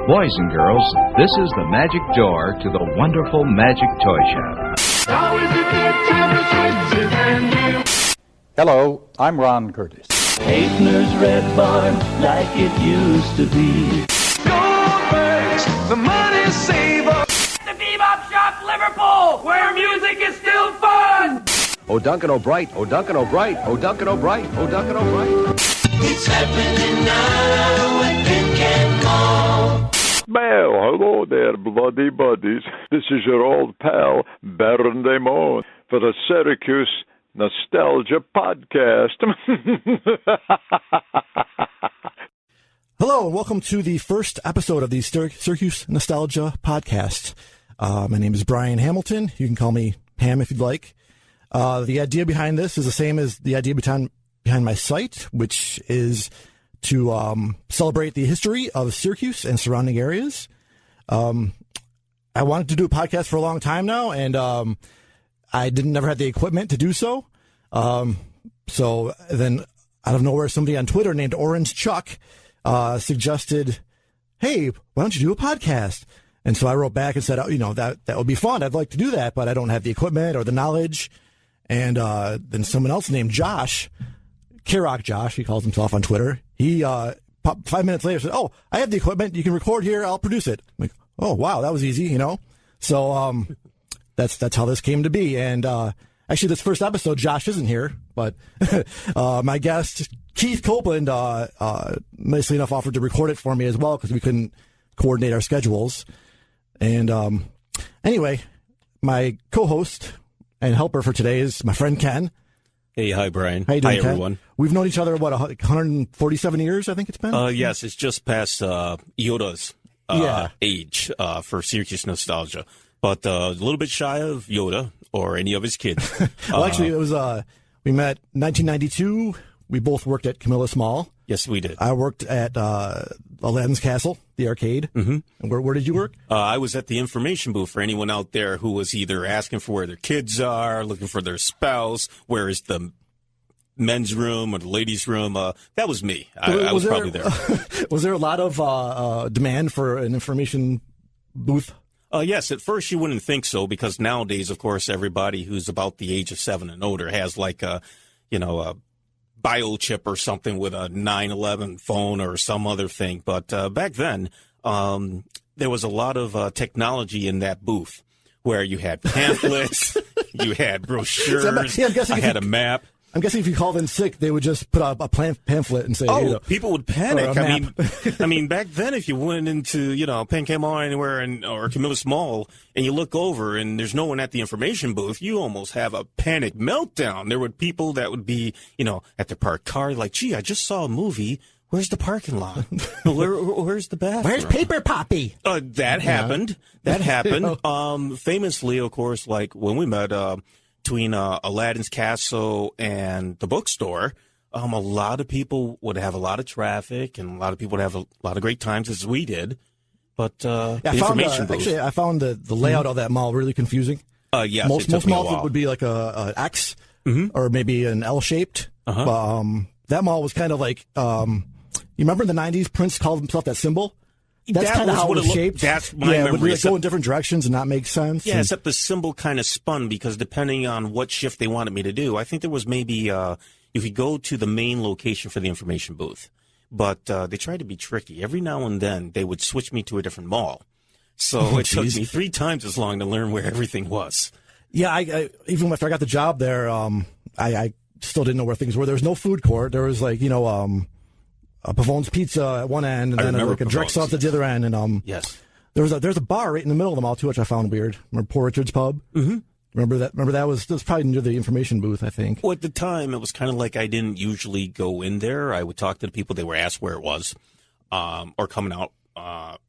Boys and girls, this is the magic door to the wonderful magic toy shop. Hello, I'm Ron Curtis. Hafner's Red Barn, like it used to be. Goldberg's, the money saver. The Bebop Shop, Liverpool, where music is still fun. Oh, Duncan O'Bright, oh, Duncan O'Bright, oh, Duncan O'Bright, oh, Duncan O'Bright. It's happening now at Pincan Mall. Well, hello there, bloody buddies. This is your old pal, Baron Damon, for the Syracuse Nostalgia Podcast. Hello, and welcome to the first episode of the Syracuse Nostalgia Podcast. My name is Brian Hamilton. You can call me Pam if you'd like. The idea behind this is the same as the idea behind my site, which is to celebrate the history of Syracuse and surrounding areas. I wanted to do a podcast for a long time now, and I never had the equipment to do so. So then, out of nowhere, somebody on Twitter named Orange Chuck suggested, "Hey, why don't you do a podcast?" And so I wrote back and said, that would be fun. I'd like to do that, but I don't have the equipment or the knowledge. And then someone else named Josh, K-Rock Josh, he calls himself on Twitter. He 5 minutes later said, "Oh, I have the equipment. You can record here. I'll produce it." I'm like, "Oh, wow, that was easy, So that's how this came to be. And actually, this first episode, Josh isn't here, but my guest, Keith Kobland, nicely enough offered to record it for me as well because we couldn't coordinate our schedules. And anyway, my co-host and helper for today is my friend Ken. Hey, hi, Brian. How you doing, hi, Ken? everyone. We've known each other, 147 years, I think it's been? Yes, it's just past Yoda's age for Syracuse Nostalgia. But a little bit shy of Yoda or any of his kids. Well, actually, it was we met 1992. We both worked at Camillus Mall. Yes, we did. I worked at Aladdin's Castle, the arcade. Mm-hmm. And where did you work? I was at the information booth for anyone out there who was either asking for where their kids are, looking for their spouse, where is the men's room or the ladies' room. That was me. I was probably there. Was there a lot of demand for an information booth? Yes, at first you wouldn't think so because nowadays, of course, everybody who's about the age of 7 and older has like a biochip or something with a 911 phone or some other thing. But back then, there was a lot of technology in that booth where you had pamphlets, you had brochures, I had a map. I'm guessing if you called in sick, they would just put up a pamphlet and say, people would panic. I mean, back then, if you went into, Pincan Mall or anywhere or Camillus Mall and you look over and there's no one at the information booth, you almost have a panic meltdown. There were people that would be, at their parked car like, "Gee, I just saw a movie. Where's the parking lot? Where's the bathroom? Where's Paper Poppy?" That happened. That happened. Famously, of course, like when we met, between Aladdin's Castle and the bookstore, a lot of people would have a lot of traffic and a lot of people would have a lot of great times as we did. But the information booth. Actually, I found the layout of that mall really confusing. Yes, most malls would be like a X or maybe an L-shaped. That mall was kind of like, you remember in the 90s, Prince called himself that symbol? That's kind of how it was shaped. That's my memory. Would it go in different directions and not make sense? Yeah, except the symbol kind of spun because depending on what shift they wanted me to do, I think there was maybe you could go to the main location for the information booth. But they tried to be tricky. Every now and then, they would switch me to a different mall. So it took me 3 times as long to learn where everything was. Yeah, I even after I got the job there, I still didn't know where things were. There was no food court. There was like, Pavone's Pizza at one end, and then like a Drexel's at the other end. And yes, there's a bar right in the middle of the mall too, which I found weird. Remember Poor Richard's Pub? Mm-hmm. Remember that was probably near the information booth, I think. Well, at the time, it was kind of like I didn't usually go in there. I would talk to the people. They were asked where it was, or coming out,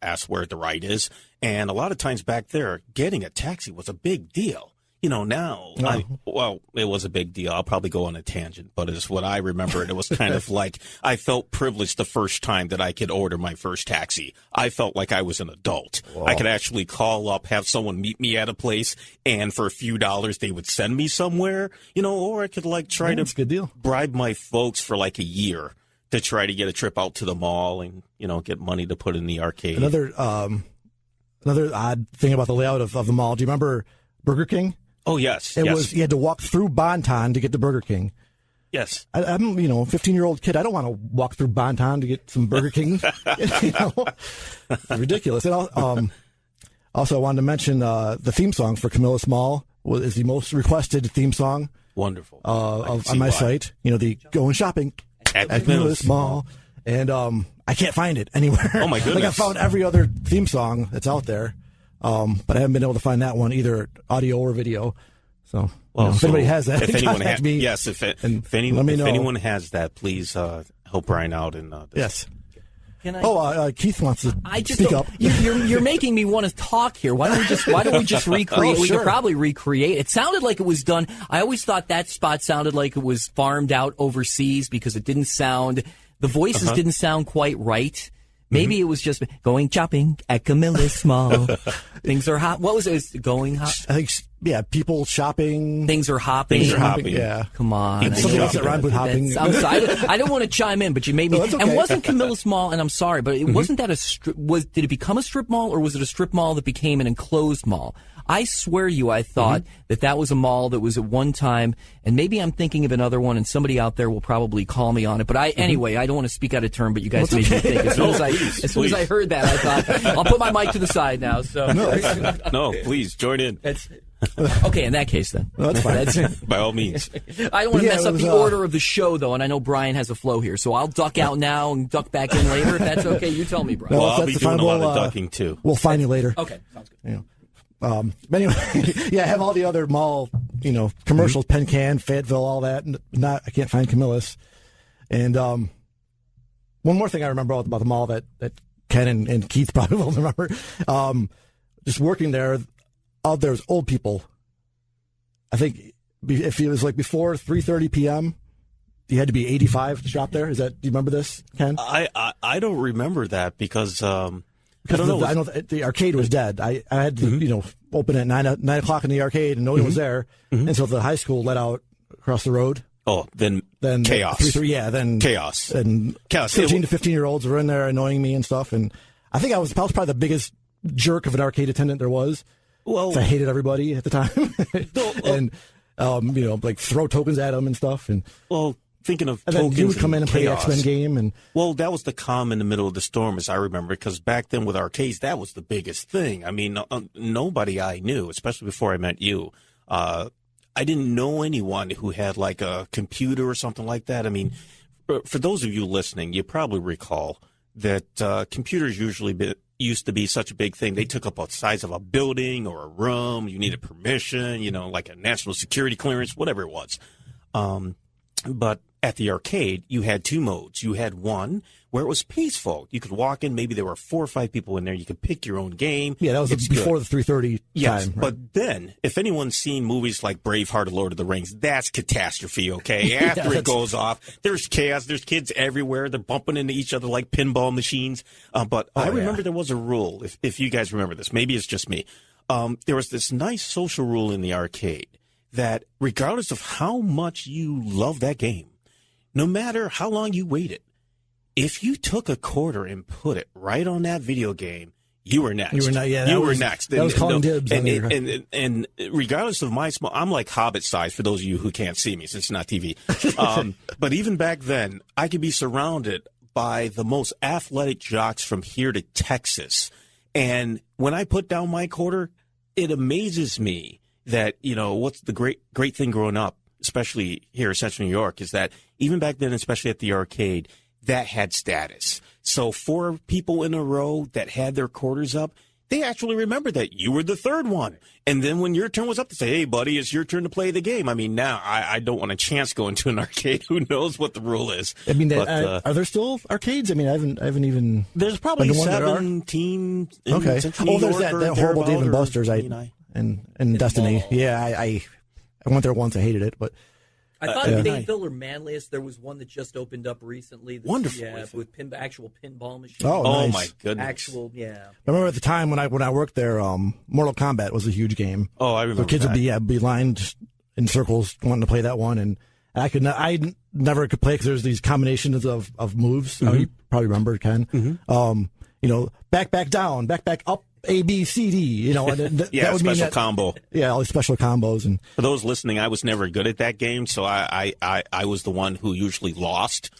asked where the ride is. And a lot of times back there, getting a taxi was a big deal. Now, it was a big deal. I'll probably go on a tangent, but it's what I remember. And it was kind of like I felt privileged the first time that I could order my first taxi. I felt like I was an adult. Wow. I could actually call up, have someone meet me at a place, and for a few dollars, they would send me somewhere, or I could try to good deal. bribe my folks for like a year to try to get a trip out to the mall and, get money to put in the arcade. Another odd thing about the layout of the mall. Do you remember Burger King? Oh, yes. You had to walk through Bonton to get to Burger King. Yes. I'm, a 15-year-old kid. I don't want to walk through Bonton to get some Burger King. It's ridiculous. And also, I wanted to mention the theme song for Camillus Mall is the most requested theme song. Wonderful. On my site. The going shopping at Camillus Mall. And I can't find it anywhere. Oh, my goodness. I found every other theme song that's out there. But I haven't been able to find that one, either audio or video. So, if anybody has that, if anyone has, me. Yes, if anyone has that, please help Brian out. Yes. Keith wants to speak up. You're making me want to talk here. Why don't we just recreate? Oh, we sure. could probably recreate. It sounded like it was done. I always thought that spot sounded like it was farmed out overseas because it didn't sound. The voices didn't sound quite right. Maybe it was just going shopping at Camillus Mall. Things are hot. What was it? Going hot? I think, people shopping. Things are hopping. Yeah. Come on. Something else that rhymed with hopping. I'm sorry. I didn't want to chime in, but you made me. No, that's okay. And wasn't Camillus Mall, and I'm sorry, but it wasn't that a strip. Did it become a strip mall, or was it a strip mall that became an enclosed mall? I swear I thought that was a mall that was at one time, and maybe I'm thinking of another one, and somebody out there will probably call me on it. But anyway, I don't want to speak out of turn, but you guys made me think. As soon as I heard that, I thought, I'll put my mic to the side now. So No, please, join in. Okay, in that case, then. No, that's fine. By all means. I don't want to mess up the order of the show, though, and I know Brian has a flow here, so I'll duck out now and duck back in later, if that's okay. You tell me, Brian. Well, I'll be doing a lot of ducking, too. We'll find you later. Okay, sounds good. But anyway, I have all the other mall, commercials, Penn Can, Fayetteville, all that. I can't find Camillus. And one more thing I remember about the mall that Ken and Keith probably will remember. Just working there, there's old people. I think if it was like before 3:30 p.m., you had to be 85 to shop there. Do you remember this, Ken? I don't remember that because I don't know. I know the arcade was dead. I had to, open at 9 o'clock in the arcade, and nobody was there until the high school let out across the road. Oh, then chaos. Then chaos. And 13 to 15-year-olds were in there annoying me and stuff. And I think I was probably the biggest jerk of an arcade attendant there was. Well, I hated everybody at the time, and like throw tokens at them and stuff. And thinking of and tokens, then you would come in and play the chaos. X-Men game, and that was the calm in the middle of the storm, as I remember, because back then with arcades, that was the biggest thing. I mean, nobody I knew, especially before I met you, I didn't know anyone who had like a computer or something like that. I mean, for those of you listening, you probably recall that computers used to be such a big thing. They took up the size of a building or a room. You needed permission, like a national security clearance, whatever it was. But at the arcade, you had two modes. You had one where it was peaceful. You could walk in. Maybe there were 4 or 5 people in there. You could pick your own game. Yeah, that was before the 3:30 yes, time. Right? But then, if anyone's seen movies like Braveheart or Lord of the Rings, that's catastrophe, okay? After it goes off, there's chaos. There's kids everywhere. They're bumping into each other like pinball machines. But I remember there was a rule, if you guys remember this. Maybe it's just me. There was this nice social rule in the arcade that regardless of how much you love that game, no matter how long you waited, if you took a quarter and put it right on that video game, you were next. You were next. That was calling dibs. And regardless of I'm like Hobbit size for those of you who can't see me since it's not TV. But even back then, I could be surrounded by the most athletic jocks from here to Texas. And when I put down my quarter, it amazes me that, what's the great thing growing up, especially here in Central New York, is that even back then, especially at the arcade, that had status. So 4 people in a row that had their quarters up, they actually remembered that you were the third one. And then when your turn was up, to say, hey, buddy, it's your turn to play the game. I mean, now I don't want a chance going to an arcade. Who knows what the rule is? I mean, are there still arcades? I mean, I haven't even. There's probably 17 in Central New there's York that horrible Dave and Buster's and Destiny. Mall. Yeah, I went there once. I hated it, but I thought in Fayetteville or Manlius there was one that just opened up recently. Wonderful, yeah, with actual pinball machines. Oh, nice. My goodness! Actual, yeah. I remember at the time when I worked there, Mortal Kombat was a huge game. Oh, I remember. The kids would be lined in circles wanting to play that one, and And I never could play because there's these combinations of moves. Mm-hmm. You probably remember, Ken. Mm-hmm. Back, down, back, up, A, B, C, D. And that would special combo. Yeah, all these special combos. And for those listening, I was never good at that game, so I was the one who usually lost.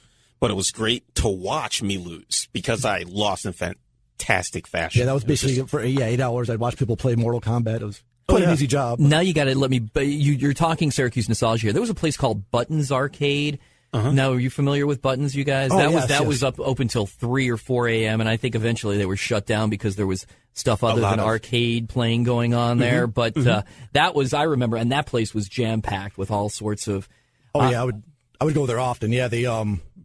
But it was great to watch me lose because I lost in fantastic fashion. Yeah, that was basically for 8 hours. I'd watch people play Mortal Kombat. It was quite an easy job. Now you got to let me. You're talking Syracuse nostalgia here. There was a place called Buttons Arcade. Now, are you familiar with Buttons, you guys? That was up open till 3 or 4 a.m. And I think eventually they were shut down because there was stuff other than arcade playing going on there. But that was, I remember, and that place was jam packed with all sorts of. I would go there often. Yeah, they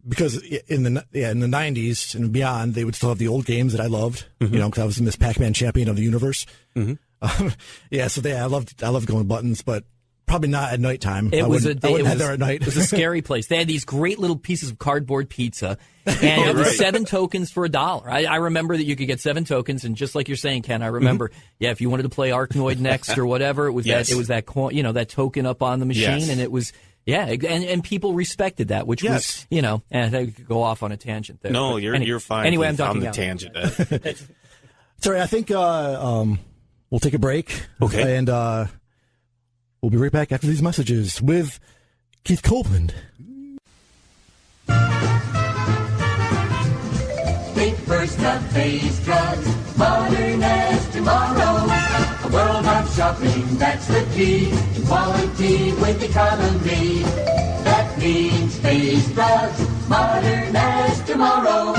because in the 90s and beyond, they would still have the old games that I loved. Because I was the Miss Pac-Man champion of the universe. I loved going to Buttons, but probably not at nighttime. I wouldn't head there at night. It was a scary place. They had these great little pieces of cardboard pizza, and it was 7 tokens for $1. I remember that you could get 7 tokens, and just like you're saying, Ken, I remember, if you wanted to play Arkanoid next or whatever, it was that coin, that token up on the machine, and it was. Yeah, and people respected that, which was, and I could go off on a tangent there. No, you're fine. Anyway, I'm talking on the tangent. Sorry, I think we'll take a break. Okay. And we'll be right back after these messages with Keith Kobland. Think first of phase drugs, modern as tomorrow. A world of shopping, that's the key. Quality with economy. That means phase drugs, modern as tomorrow.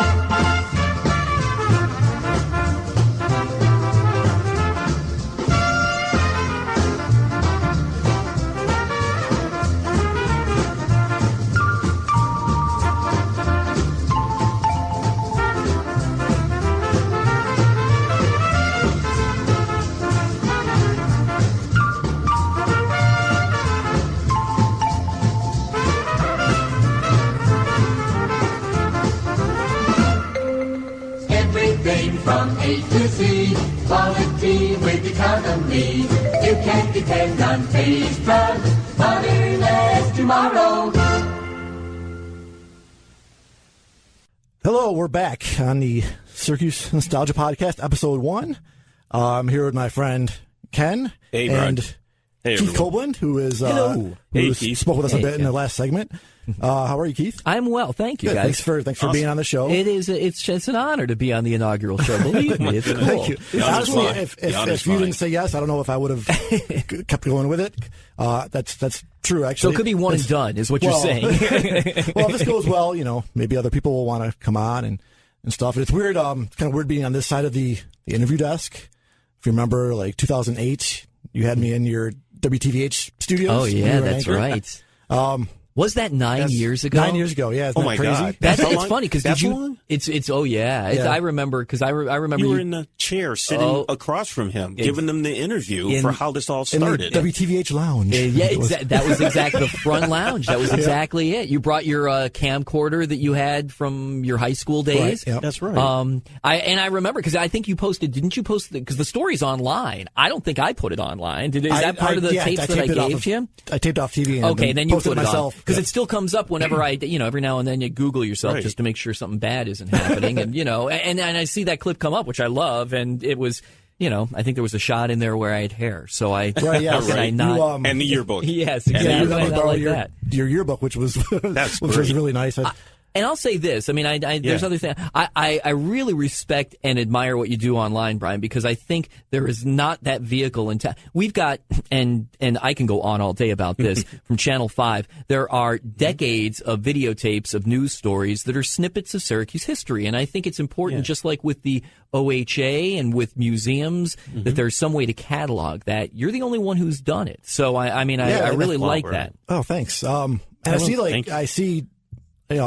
From A to Z, quality with economy. You can depend on phase drugs, modern as tomorrow. Hello, we're back on the Syracuse Nostalgia Podcast, episode 1. I'm here with my friend Ken and Keith Kobland, who is spoke with us a bit in the last segment. How are you, Keith? I'm well, thank you, guys. Thanks for being on the show. It's an honor to be on the inaugural show. Believe me, it's cool. Thank you. Honestly, if you didn't say yes, I don't know if I would have kept going with it. That's true, actually. So it could be one and done, is what you're saying. Well, if this goes well, maybe other people will want to come on and stuff. It's weird, kind of weird being on this side of the interview desk. If you remember, like 2008, you had me in your WTVH studios. Oh yeah, that's right. Was that 9 years ago? 9 years ago, yeah. Isn't that crazy? God. It's funny because It's I remember because I remember you were in the chair sitting across from him, giving them the interview for how this all started. In the WTVH lounge. That was exactly the front lounge. That was exactly it. You brought your camcorder that you had from your high school days. Right, yep. That's right. I remember because I think you posted. Didn't you post? Because the story's online. I don't think I put it online. Is that part of the tapes that I gave you? I taped off TV. And then you put it myself. Because it still comes up whenever every now and then you Google yourself just to make sure something bad isn't happening. And, and I see that clip come up, which I love. And it was, I think there was a shot in there where I had hair. So I, and the yearbook. Yes, exactly. Your yearbook, which was, which was really nice. And I'll say this. I mean, there's other things. I really respect and admire what you do online, Brian, because I think there is not that vehicle in town. We've got, and I can go on all day about this, from Channel 5, there are decades of videotapes of news stories that are snippets of Syracuse history. And I think it's important, just like with the OHA and with museums, that there's some way to catalog that. You're the only one who's done it. So, I really like that. Oh, thanks. And I see, I've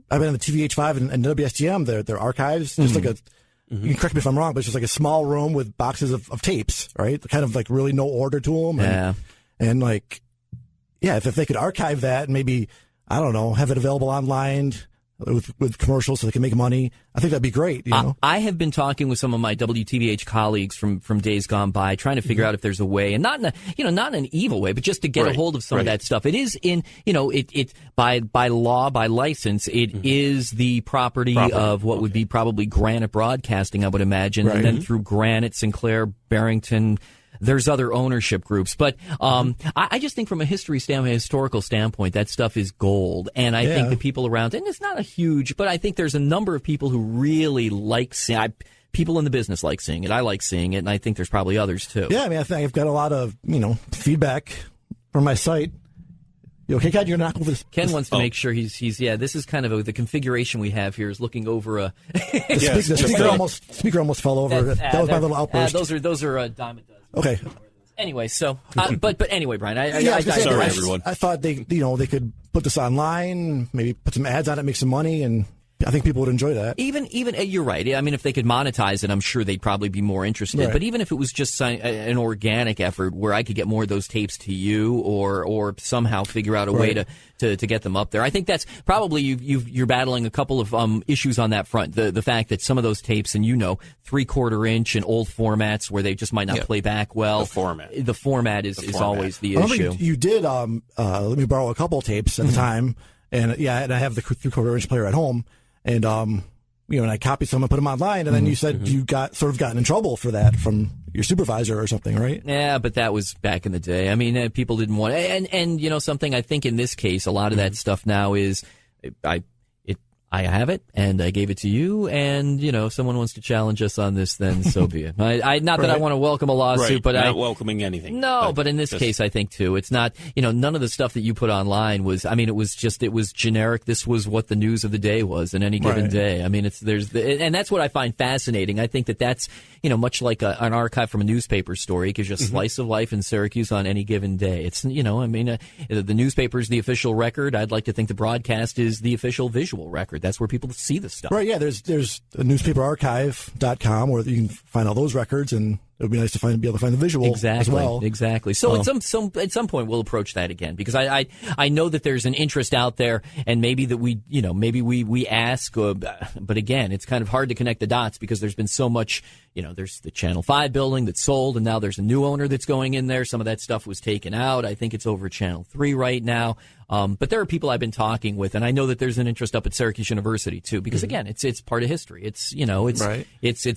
been in the TVH5 and WSGM, their archives, just like you can correct me if I'm wrong, but it's just like a small room with boxes of tapes, right? Kind of like really no order to them. And if they could archive that and maybe, I don't know, have it available online, with commercials so they can make money. I think that'd be great. You know? I have been talking with some of my WTVH colleagues from days gone by, trying to figure out if there's a way, and not in an evil way, but just to get a hold of some of that stuff. It is in, it by law, by license, it is the property of what would be probably Granite Broadcasting, I would imagine, and then through Granite, Sinclair, Barrington. There's other ownership groups, but I just think from a historical standpoint, that stuff is gold. And I think the people around, and it's not a huge, but I think there's a number of people who really like seeing. People in the business like seeing it. I like seeing it, and I think there's probably others too. Yeah, I mean, I think I've got a lot of feedback from my site. You okay, Ken? You're not over this. Ken wants to make sure he's. This is kind of the configuration we have here is looking over a. The speaker almost fell over. That was my little outburst. Those are a dime a dozen. Okay. Anyway, so but anyway, Brian, sorry everyone. I thought they could put this online, maybe put some ads on it, make some money, and I think people would enjoy that. Even you're right. I mean, if they could monetize it, I'm sure they'd probably be more interested. Right. But even if it was just an organic effort where I could get more of those tapes to you, or somehow figure out a way to get them up there, I think that's probably you're battling a couple of issues on that front. The fact that some of those tapes, and 3/4 inch and old formats where they just might not play back well. The format is always the issue. You did let me borrow a couple tapes at the time, and and I have the 3/4 inch player at home. And, and I copied some and put them online, and then you said you gotten in trouble for that from your supervisor or something, right? Yeah, but that was back in the day. I mean, people didn't want and something I think in this case, a lot of that stuff now is I have it, and I gave it to you, and, if someone wants to challenge us on this, then so be it. Not that I want to welcome a lawsuit, but not welcoming anything. No, but in this case, I think, too, it's not, none of the stuff that you put online was, it was generic. This was what the news of the day was in any given day. I mean, and that's what I find fascinating. I think that's, much like an archive from a newspaper story, it gives you a slice of life in Syracuse on any given day. It's, the newspaper is the official record. I'd like to think the broadcast is the official visual record. That's where people see this stuff. Right, yeah, there's a newspaperarchive.com where you can find all those records, and it would be nice to be able to find the visual as well. Exactly. So at some point we'll approach that again, because I know that there's an interest out there, and maybe that we ask, but again, it's kind of hard to connect the dots because there's been so much. There's the Channel 5 building that's sold, and now there's a new owner that's going in there. Some of that stuff was taken out. I think it's over at Channel 3 right now. But there are people I've been talking with, and I know that there's an interest up at Syracuse University too, because again, it's part of history. It's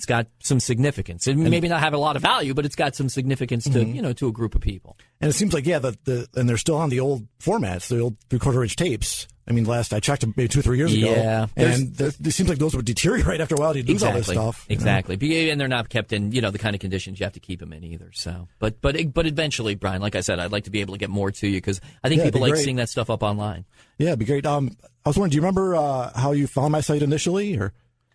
got some significance. It maybe not have a lot of value, but it's got some significance to to a group of people. And it seems like and they're still on the old formats, the old 3/4 inch tapes. I mean, last I checked maybe 2 or 3 years ago. Yeah, and it seems like those would deteriorate after a while. You lose all this stuff. Exactly, and they're not kept in the kind of conditions you have to keep them in either. So, but eventually, Brian, like I said, I'd like to be able to get more to you because I think people like seeing that stuff up online. Yeah, it'd be great. I was wondering, do you remember how you found my site initially, or?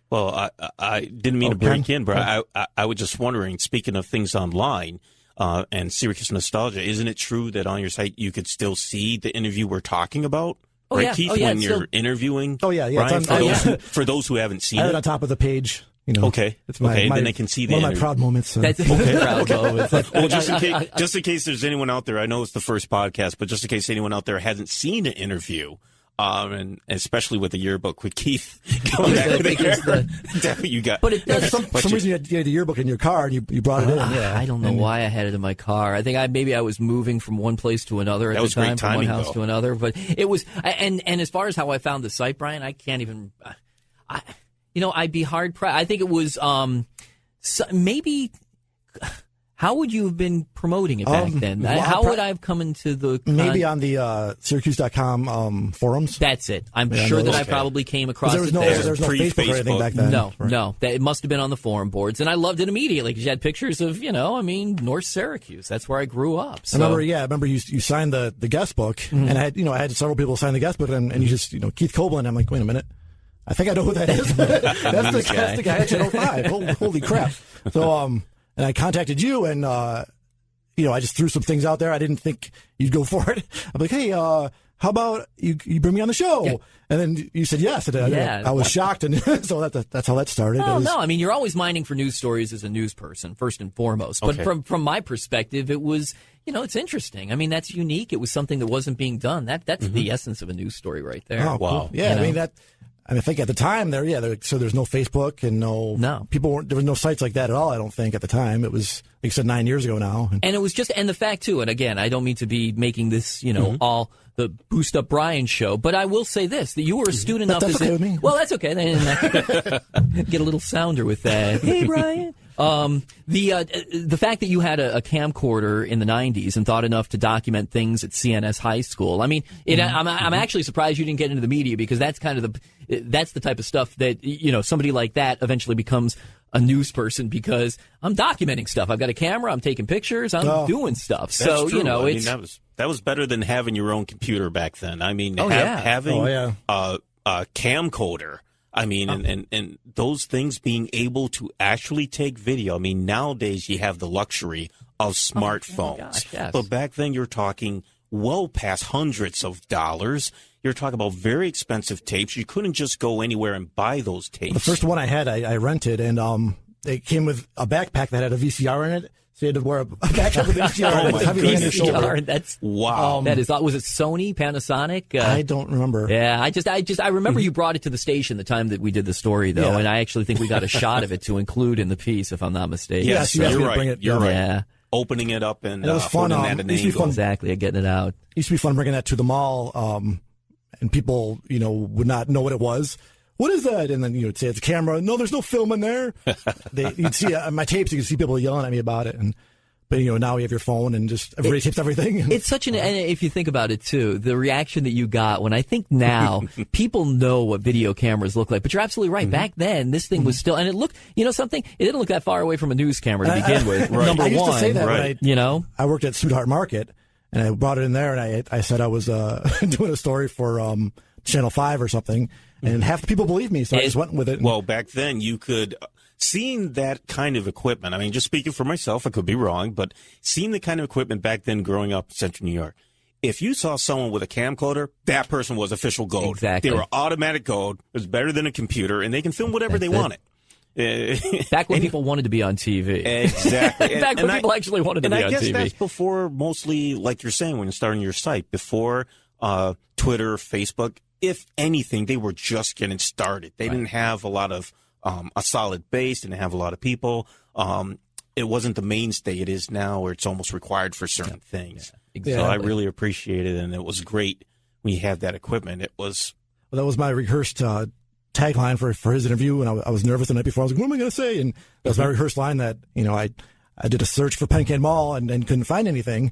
Well, I didn't mean to break in, but I was just wondering. Speaking of things online. And Syracuse Nostalgia, isn't it true that on your site you could still see the interview we're talking about? Oh, right, Keith, when you're interviewing? Oh, yeah. Brian, for those who haven't seen it. I have it on top of the page. Okay. It's and then they can see the one of my proud moments. That's proud moments. Well, just in case there's anyone out there, I know it's the first podcast, but just in case anyone out there hasn't seen an interview, and especially with the yearbook with Keith going back there, you got. But for some reason you had the yearbook in your car and you brought it in. Yeah. I don't know why I had it in my car. I think I was moving from one place to another at the time, from one house to another. But it was, and as far as how I found the site, Brian, I can't even. I'd be hard pressed. I think it was maybe. How would you have been promoting it back then? How would I have come into the... Maybe on the Syracuse.com forums? That's it. I'm sure that I probably came across it there. There was no Facebook or anything back then. No. It must have been on the forum boards. And I loved it immediately because you had pictures of, North Syracuse. That's where I grew up. So. I remember you signed the guest book, and I had several people sign the guest book, and you just, Keith Kobland, I'm like, wait a minute. I think I know who that is. that's the guy at Channel 5. Holy crap. So, and I contacted you, and I just threw some things out there. I didn't think you'd go for it. I'm like, hey, how about you bring me on the show? Yeah. And then you said yes, and I was shocked, and so that's how that started. No, I mean, you're always mining for news stories as a news person, first and foremost. But from my perspective, it was, it's interesting. I mean, that's unique. It was something that wasn't being done. That's the essence of a news story right there. Oh, wow. Cool. Yeah, I mean, I think at the time so there's no Facebook and no people weren't, there was no sites like that at all. I don't think at the time. It was, like you said, 9 years ago now. And it was and the fact too, and again, I don't mean to be making this, all the Boost Up Brian show, but I will say this, that you were astute enough that's okay with me. Well, that's okay. Get a little sounder with that. Hey, Brian. The fact that you had a camcorder in the 90s and thought enough to document things at CNS High School. I mean, I'm actually surprised you didn't get into the media, because that's kind of that's the type of stuff that, somebody like that eventually becomes a news person, because I'm documenting stuff. I've got a camera. I'm taking pictures. I'm doing stuff. So, true. it's that was better than having your own computer back then. I mean, having a camcorder. I mean, and those things being able to actually take video. I mean, nowadays you have the luxury of smartphones. Gosh, yes. But back then you're talking well past hundreds of dollars. You're talking about very expensive tapes. You couldn't just go anywhere and buy those tapes. The first one I had, I rented, and it came with a backpack that had a VCR in it. So you had to wear a backpack with a VCR. Oh, heavy on your shoulder. That's wow. That is. Was it Sony, Panasonic? I don't remember. Yeah, I remember you brought it to the station the time that we did the story, though, and I actually think we got a shot of it to include in the piece, if I'm not mistaken. Yes, you're right. You're right. Yeah. Opening it up and it was fun. that at an angle. Exactly, getting it out. It used to be fun bringing that to the mall, and people, would not know what it was. What is that? And then you'd say it's a camera. No, there's no film in there. You'd see my tapes. You could see people yelling at me about it, But now you have your phone and just everybody tapes everything. It's such and if you think about it too, the reaction that you got when I think now people know what video cameras look like. But you're absolutely right. Back then, this thing was still, and it looked, something, it didn't look that far away from a news camera to begin with. Right. Number I used one, to say that right? I worked at Sweetheart Market, and I brought it in there, and I said I was doing a story for Channel 5 or something, and half the people believed me, so I just went with it. Well, back then you could. Seeing that kind of equipment, I mean, just speaking for myself, I could be wrong, but seeing the kind of equipment back then growing up in Central New York, if you saw someone with a camcorder, that person was official gold. Exactly. They were automatic gold. It was better than a computer, and they can film whatever they wanted. Back when people wanted to be on TV. Exactly. Back when people actually wanted to be on TV. And I guess that's before, mostly, like you're saying, when you're starting your site, before Twitter, Facebook, if anything, they were just getting started. They didn't have a lot of a solid base, didn't have a lot of people. It wasn't the mainstay it is now, where it's almost required for certain things. Yeah, exactly. So I really appreciate it, and it was great when you had that equipment. It was. Well, that was my rehearsed tagline for his interview, and I was nervous the night before. I was like, what am I going to say? And that was my rehearsed line that, I did a search for Mannslaughter Mall and couldn't find anything.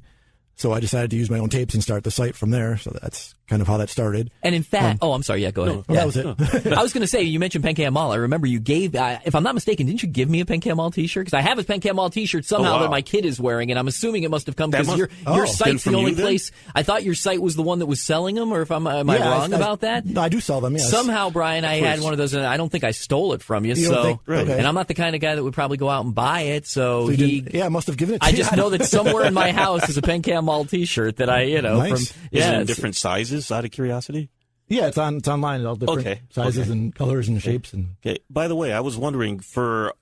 So I decided to use my own tapes and start the site from there. So that's kind of how that started. And in fact, I'm sorry. Yeah, go ahead. No, that was it. I was going to say, you mentioned Mannslaughter Mall. I remember you gave, if I'm not mistaken, didn't you give me a Mannslaughter Mall t-shirt? Because I have a Mannslaughter Mall t-shirt somehow that my kid is wearing, and I'm assuming it must have come because your site's the only place. I thought your site was the one that was selling them, or if am I wrong about that? No, I do sell them, yes. Somehow, Brian, I had one of those, and I don't think I stole it from you. Okay. And I'm not the kind of guy that would probably go out and buy it. So I must have given it to you. I just know that somewhere in my house is a Mannslaughter Mall t-shirt that I, nice. from. Is it in different sizes, out of curiosity? Yeah, it's online, all different sizes and colors and shapes. Okay. By the way, I was wondering, for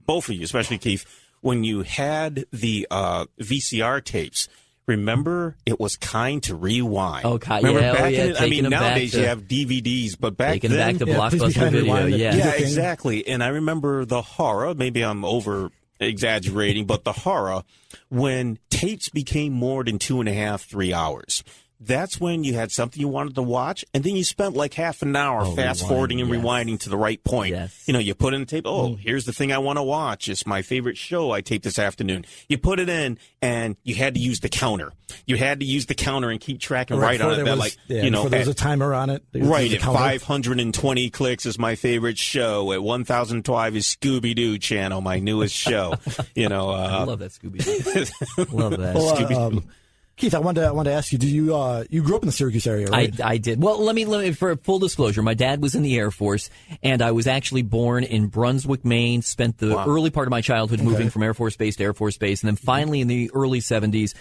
both of you, especially Keith, when you had the VCR tapes, remember it was kind to rewind. Remember back in it? I mean, nowadays you have DVDs, but back then, back to Blockbuster Video. Yeah, exactly. And I remember the horror. Maybe I'm over exaggerating, but the horror when tapes became more than 2.5, 3 hours. That's when you had something you wanted to watch, and then you spent like half an hour fast-forwarding and rewinding to the right point. Yes. You put in the tape, here's the thing I want to watch. It's my favorite show I taped this afternoon. You put it in, and you had to use the counter. You had to use the counter and keep tracking right on it. There was a timer on it. Right, at 520 clicks is my favorite show. At 1,012 is Scooby-Doo Channel, my newest show. I love that Scooby-Doo. Love that. Scooby-Doo. Keith, I wanted to ask you, you grew up in the Syracuse area, right? I did. Well, let me, for full disclosure, my dad was in the Air Force, and I was actually born in Brunswick, Maine, spent the early part of my childhood moving from Air Force Base to Air Force Base, and then finally in the early 70s,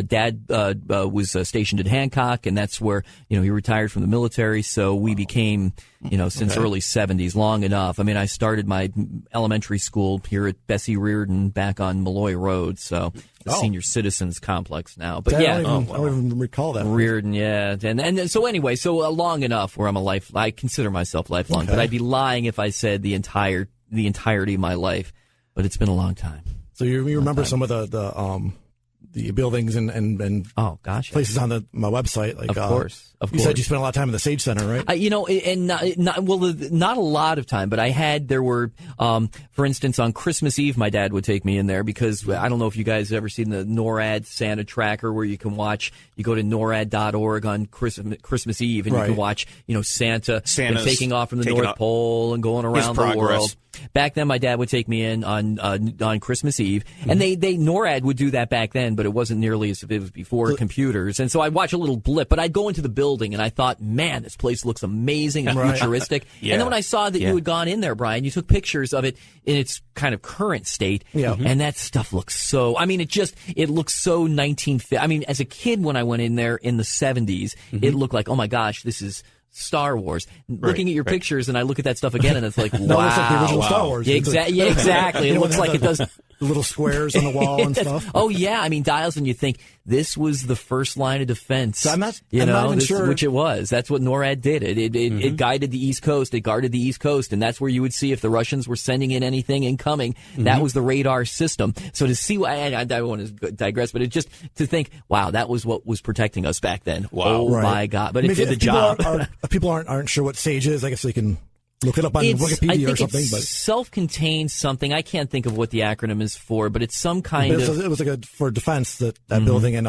Dad was stationed at Hancock, and that's where, he retired from the military, so we became, since early 70s, long enough. I mean, I started my elementary school here at Bessie Reardon back on Malloy Road, so the senior citizens complex now. But Yeah. I don't even recall that. Reardon, yeah. And so anyway, long enough where I consider myself lifelong, but I'd be lying if I said the entirety of my life. But it's been a long time. So you remember some of the buildings and oh gosh, places on my website, like of course. You said you spent a lot of time in the Sage Center, right? Not a lot of time, but there were, for instance, on Christmas Eve, my dad would take me in there because I don't know if you guys have ever seen the NORAD Santa tracker where you can watch. You go to NORAD.org on Christmas Eve and you can watch, Santa's taking off from the North Pole and going around the world. Back then, my dad would take me in on Christmas Eve, and NORAD would do that back then, but it wasn't nearly as if it was before computers. And so I'd watch a little blip, but I'd go into the building and I thought, man, this place looks amazing and futuristic. And then when I saw that you had gone in there, Brian, you took pictures of it in its kind of current state, and that stuff looks so. I mean, it looks so 1950. I mean, as a kid when I went in there in the 70s, it looked like, oh my gosh, this is Star Wars. Looking at your pictures, and I look at that stuff again, and it's like, wow. No, it's like the original Star Wars. Yeah, exactly. It looks like it does. The little squares on the wall and stuff. Oh, yeah. I mean, dials, and you think this was the first line of defense. So I'm not even sure. Which it was. That's what NORAD did. It guided the East Coast. It guarded the East Coast, and that's where you would see if the Russians were sending in anything incoming. That was the radar system. So to see, I don't want to digress, but just to think, wow, that was what was protecting us back then. Wow. Oh, my God. But it did the job. People aren't sure what SAGE is. I guess they can look it up on Wikipedia or something. It's self-contained something. I can't think of what the acronym is for, but it's some kind of. It was like for defense that building, and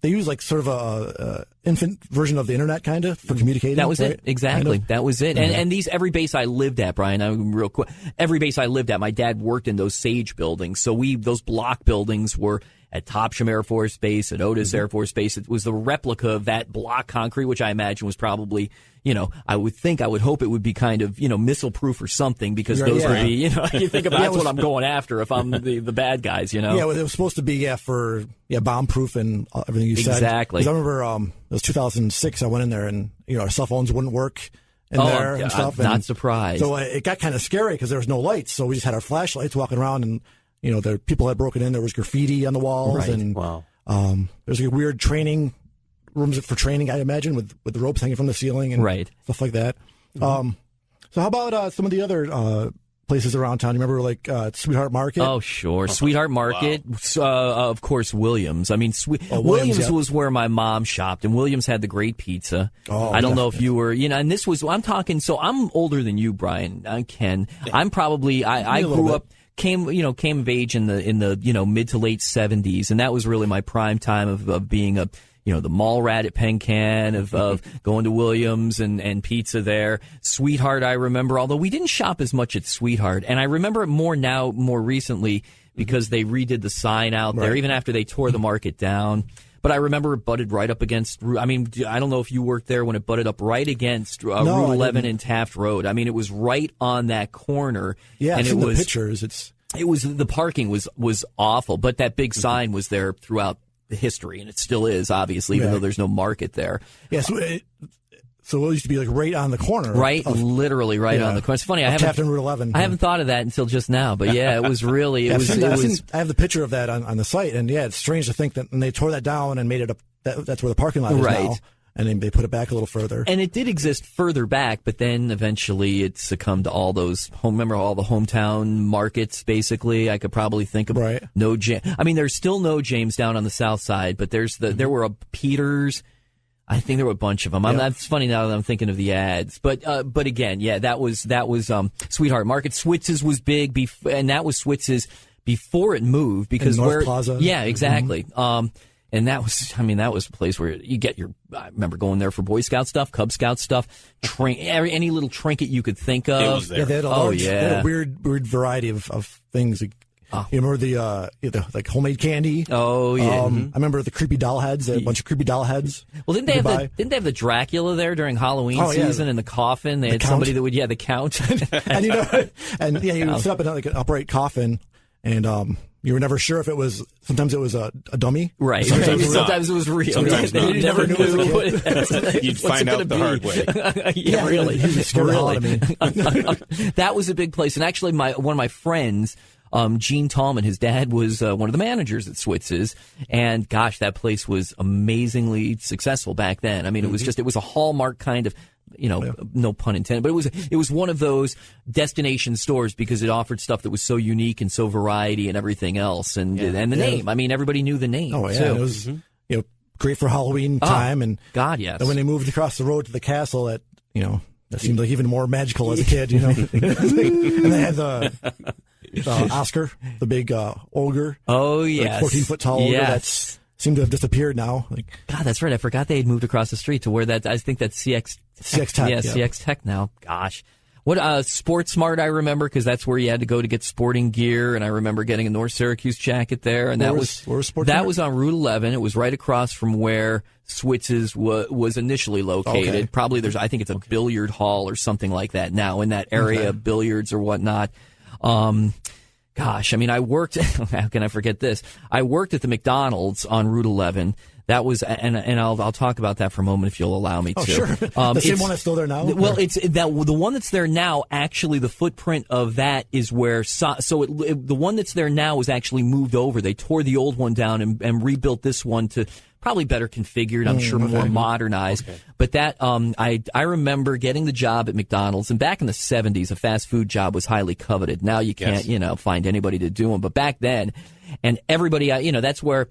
they used like sort of a infant version of the internet, kind of for communicating. That was it, exactly. Kind of. That was it. And every base I lived at, Brian, real quick, every base I lived at, my dad worked in those SAGE buildings. So those block buildings were at Topsham Air Force Base, at Otis Air Force Base. It was the replica of that block concrete, which I imagine was probably, I would hope it would be kind of, missile proof or something, because those would be, you think about that's what I'm going after if I'm the bad guys, Yeah, well, it was supposed to be, for bomb proof and everything you said. Exactly. 'Cause I remember it was 2006, I went in there and, our cell phones wouldn't work in there and stuff. I'm not surprised. So it got kind of scary because there was no lights. So we just had our flashlights walking around, and the people had broken in. There was graffiti on the walls, and there's like weird training rooms for training, I imagine, with the ropes hanging from the ceiling and stuff like that. So how about some of the other places around town? You remember like Sweetheart Market? Oh, sure. Sweetheart Market. Of course, Williams. I mean, Williams was where my mom shopped, and Williams had the great pizza. I don't know if you were, and this was, I'm talking, so I'm older than you, Brian, Ken. I'm probably, I grew up, came of age in the mid to late 70s, and that was really my prime time of being a the mall rat at Pencan, of going to Williams and pizza there. Sweetheart, I remember, although we didn't shop as much at Sweetheart, and I remember it more recently because they redid the sign out there, even after they tore the market down. But I remember it butted right up against, I mean, I don't know if you worked there when it butted up right against Route 11 and Taft Road. I mean, it was right on that corner. Yeah, and I've seen the pictures. The parking was awful, but that big sign was there throughout the history, and it still is, obviously, even though there's no market there. Yeah, so it used to be like right on the corner. Literally right on the corner. It's funny, I haven't Route 11. I haven't thought of that until just now, but it was really, I have the picture of that on the site, and it's strange to think that when they tore that down and made it up, that's where the parking lot is now. And then they put it back a little further. And it did exist further back, but then eventually it succumbed to all those remember all the hometown markets, basically. I could probably think of No James. I mean, there's still No James down on the south side, but there were a Peters. I think there were a bunch of them. That's funny now that I'm thinking of the ads. But again, that was Sweetheart Market. Switz's was big, and that was Switz's before it moved, because North Plaza. Yeah, exactly. And that was a place where you get I remember going there for Boy Scout stuff, Cub Scout stuff, any little trinket you could think of. It was there. Yeah, they had a weird variety of things. You remember the like homemade candy? Oh yeah. I remember the creepy doll heads. A bunch of creepy doll heads. Well, didn't they have the Dracula there during Halloween season in the coffin? They had somebody that would the count. And you would set up like an upright coffin, and you were never sure if it was. Sometimes it was a dummy, right? Sometimes it was real. Sometimes you never knew it. You'd find out the hard way. Really. That was a big place, and actually, one of my friends Gene Tallman, his dad was one of the managers at Switz's, and gosh, that place was amazingly successful back then. I mean, it was a hallmark kind of, no pun intended, but it was one of those destination stores because it offered stuff that was so unique and so variety and everything else, and the name. I mean, everybody knew the name. Oh yeah, too. it was great for Halloween time, and God, yes. And when they moved across the road to the castle, that seemed like even more magical as a kid. And they had the Oscar, the big ogre. Oh yes, 14-foot tall ogre. Yes. That's seemed to have disappeared now. God, that's right. I forgot they had moved across the street to where I think that's CX Tech. Yeah, CX Tech now. Gosh. What Sports Smart I remember because that's where you had to go to get sporting gear, and I remember getting a North Syracuse jacket there, and where was Sports Smart? Was on Route 11. It was right across from where Switz's was initially located. Okay. Probably I think it's a billiard hall or something like that now in that area, billiards or whatnot. Gosh, I mean, I worked. How can I forget this? I worked at the McDonald's on Route 11. That was, and I'll talk about that for a moment if you'll allow me to. Oh, sure. The same one that's still there now? Well, the one that's there now, actually, the footprint of that is where, the one that's there now is actually moved over. They tore the old one down and rebuilt this one to probably better configured, I'm sure more modernized. Okay. But that, I remember getting the job at McDonald's, and back in the 70s, a fast food job was highly coveted. Now you can't, find anybody to do them. But back then, and everybody, that's where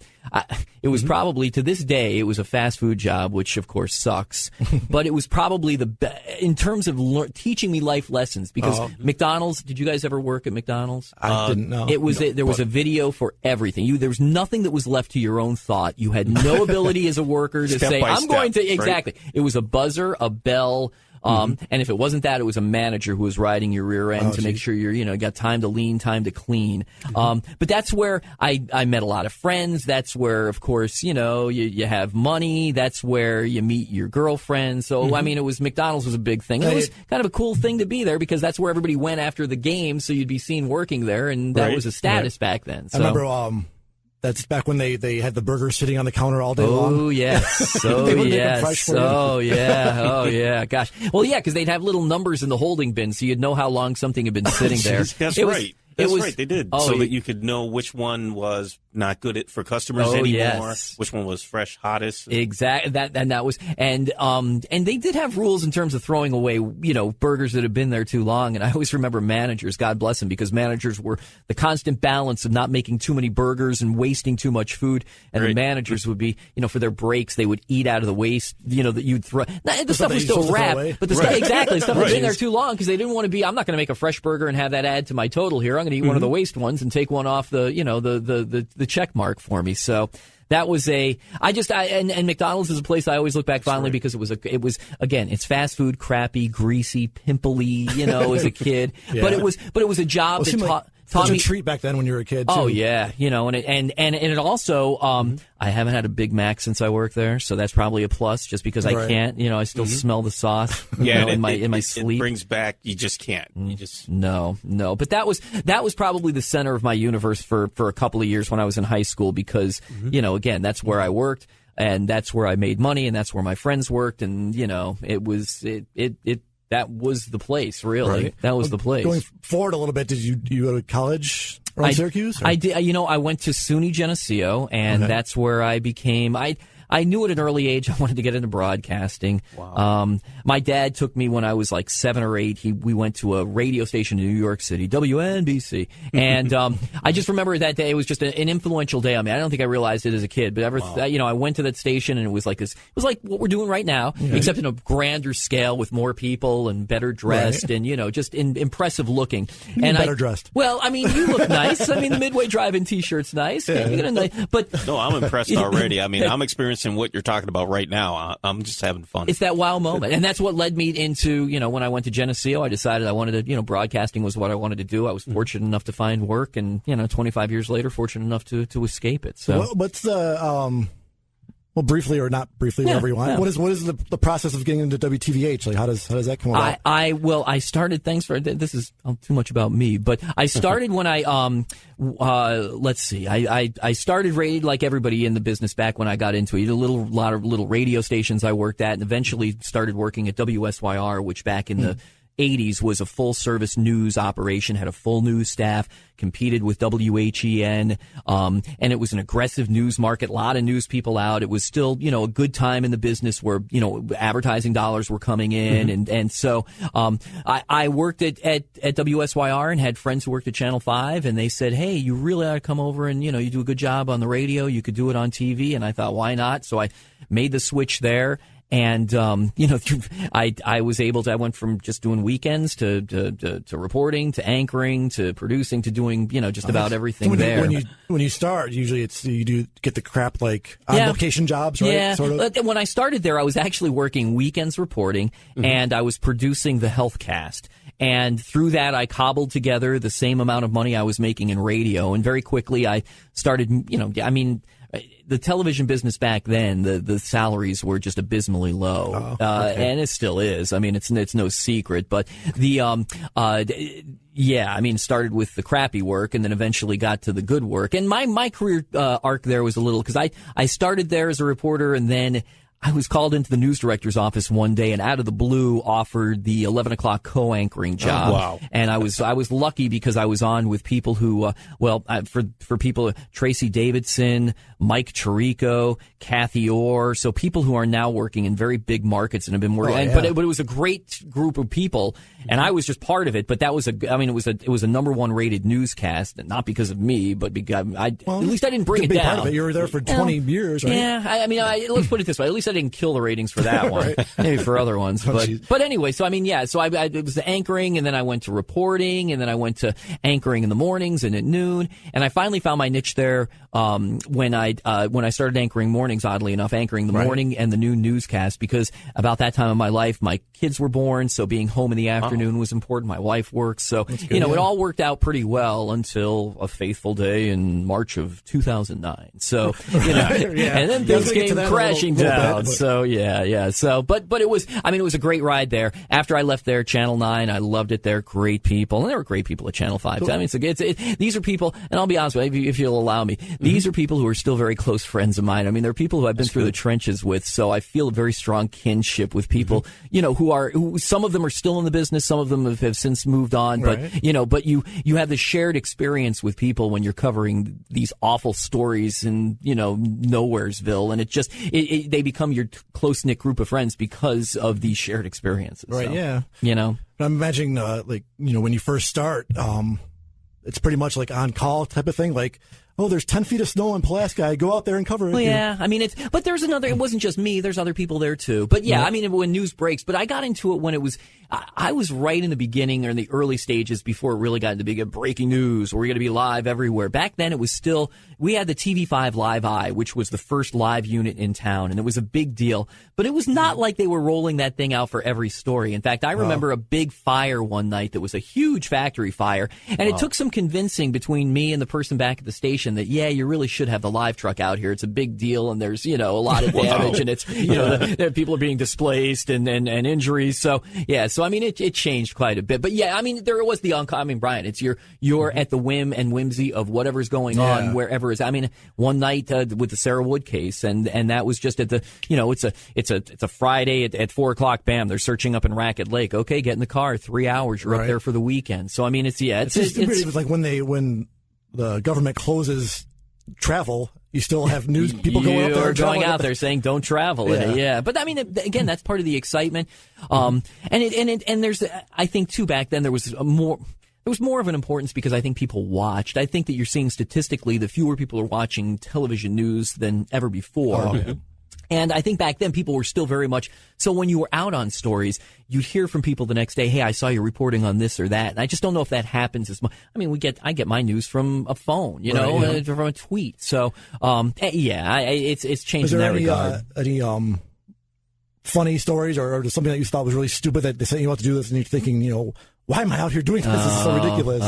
it was probably, to this day, it was a fast food job, which of course sucks. But it was probably in terms of teaching me life lessons, because McDonald's, did you guys ever work at McDonald's? I didn't know. There was a video for everything. There was nothing that was left to your own thought. You had no ability as a worker to say, going to, exactly. Right? It was a buzzer, a bell. And if it wasn't that, it was a manager who was riding your rear end to make sure you're, got time to lean, time to clean. But that's where I met a lot of friends. That's where, of course, you have money. That's where you meet your girlfriend. So, I mean, McDonald's was a big thing. It was kind of a cool thing to be there because that's where everybody went after the game. So you'd be seen working there. And that was a status back then. So. I remember, that's back when they had the burgers sitting on the counter all day long. Oh, yes. Oh, yes. Oh, yeah. Oh, yeah. Gosh. Well, yeah, because they'd have little numbers in the holding bin, so you'd know how long something had been sitting there. That's right. That's right. They did. That you could know which one was not good for customers anymore. Yes. Which one was fresh, hottest. Exactly. That was, and they did have rules in terms of throwing away, burgers that had been there too long. And I always remember managers, God bless them, because managers were the constant balance of not making too many burgers and wasting too much food. And the managers would be, for their breaks, they would eat out of the waste, that you'd throw. Now, the stuff was still wrapped, but the stuff, exactly, the stuff was in there too long because they didn't want to be, I'm not going to make a fresh burger and have that add to my total here. I'm going to eat one of the waste ones and take one off the check mark for me. So that was and McDonald's is a place I always look back fondly because it was again, it's fast food, crappy, greasy, pimply, as a kid. Yeah. But it was a job that taught me a treat back then when you were a kid, too. Oh yeah, and it also I haven't had a Big Mac since I worked there, so that's probably a plus just because I can't, I still smell the sauce in my sleep. It brings back, you just can't. You just No. But that was probably the center of my universe for a couple of years when I was in high school because, again, that's where I worked and that's where I made money and that's where my friends worked and, that was the place, really. Right. That was the place. Going forward a little bit, did you go to college around Syracuse? Or? I did. I went to SUNY Geneseo, and that's where I became. I knew at an early age I wanted to get into broadcasting. Wow. My dad took me when I was like 7 or 8. We went to a radio station in New York City, WNBC. And I just remember that day. It was just an influential day on me. I don't think I realized it as a kid, but I went to that station and it was like this. It was like what we're doing right now, except in a grander scale with more people and better dressed and, just impressive looking. Better dressed. Well, I mean, you look nice. I mean, the Midway Drive-In T-shirt's nice. Yeah. No, I'm impressed already. I mean, I'm experiencing what you're talking about right now. I'm just having fun. It's that wow moment. And that's what led me into, when I went to Geneseo, I decided I wanted to, broadcasting was what I wanted to do. I was fortunate enough to find work and, 25 years later, fortunate enough to escape it. So what's the, briefly or not briefly, whatever you want. Yeah. What is the process of getting into WTVH? Like, how does that come about? I started. Thanks for this is too much about me, but I started when I let's see. I started like everybody in the business back when I got into it. A lot of little radio stations I worked at, and eventually started working at WSYR, which back in the 80s was a full-service news operation, had a full news staff, competed with WHEN, and it was an aggressive news market, a lot of news people out. It was still, a good time in the business where, advertising dollars were coming in. And so I worked at WSYR and had friends who worked at Channel 5, and they said, hey, you really ought to come over and, you do a good job on the radio. You could do it on TV. And I thought, why not? So I made the switch there. And, I was able to, I went from just doing weekends to reporting, to anchoring, to producing, to doing, just about everything there. When you start, usually you do get the crap like on location jobs, right? Yeah. Sort of. When I started there, I was actually working weekends reporting, and I was producing the health cast. And through that, I cobbled together the same amount of money I was making in radio. And very quickly, I started, the television business back then, the salaries were just abysmally low. And it still is. I mean, it's no secret. But started with the crappy work and then eventually got to the good work. And my career arc there was a little, because I started there as a reporter, and then I was called into the news director's office one day and out of the blue offered the 11 o'clock co-anchoring job. Oh, wow. And I was lucky because I was on with people who, for people, Tracy Davidson, Mike Chirico, Kathy Orr. So people who are now working in very big markets and have been working. But it was a great group of people, and I was just part of it. But that was it was a number one rated newscast, not because of me, but because at least I didn't bring it down. Part of it. You were there for 20 years, right? Yeah. Let's put it this way. At least I didn't kill the ratings for that one. Right. Maybe for other ones. But anyway, so so it was the anchoring, and then I went to reporting, and then I went to anchoring in the mornings and at noon, and I finally found my niche there when I started anchoring mornings, oddly enough, anchoring the morning and the noon newscast, because about that time of my life, my kids were born, so being home in the afternoon was important. My wife works, so it all worked out pretty well until a fateful day in March of 2009. So, and then things came crashing down. So but it was a great ride there. After I left there, Channel 9, I loved it there. Great people, and there were great people at Channel 5. Cool. I mean, these are people, and I'll be honest with you, if you'll allow me, these are people who are still very close friends of mine. I mean, they're people who I've been through the trenches with, so I feel a very strong kinship with people, who some of them are still in the business, some of them have since moved on, right. but you have the shared experience with people when you're covering these awful stories in, Nowheresville, and they become your close-knit group of friends because of these shared experiences. Right, so, yeah. But I'm imagining, when you first start, it's pretty much like on-call type of thing, like, oh, there's 10 feet of snow in Pulaski. Go out there and cover it. Well, yeah. I mean, but there's another, it wasn't just me. There's other people there too. But yeah, I mean, when news breaks, but I got into it when it was, I was right in the beginning or in the early stages before it really got into big breaking news. We're going to be live everywhere. Back then it was still, we had the TV5 Live Eye, which was the first live unit in town, and it was a big deal. But it was not like they were rolling that thing out for every story. In fact, I remember a big fire one night that was a huge factory fire, and it took some convincing between me and the person back at the station that, you really should have the live truck out here. It's a big deal, and there's, a lot of damage, and it's, people are being displaced and injuries. So, so I mean, it changed quite a bit. But I mean, there was the Brian, it's you're at the whim and whimsy of whatever's going on wherever it's. I mean, one night with the Sarah Wood case, and that was just at the, it's a Friday at 4:00. Bam, they're searching up in Racket Lake. Okay, get in the car. 3 hours. You're up there for the weekend. So I mean, it's like when the government closes travel, you still have news people going out there saying don't travel. But I mean, again, that's part of the excitement. And there's, I think too, back then there was more of an importance because I think people watched. I think that you're seeing statistically the fewer people are watching television news than ever before. And I think back then people were still very much, so when you were out on stories, you'd hear from people the next day, hey, I saw you reporting on this or that. And I just don't know if that happens as much. I mean, I get my news from a phone, from a tweet. So, it's changed in that regard. Any funny stories or something that you thought was really stupid that they said you ought to do this and you're thinking, why am I out here doing this? This is so ridiculous.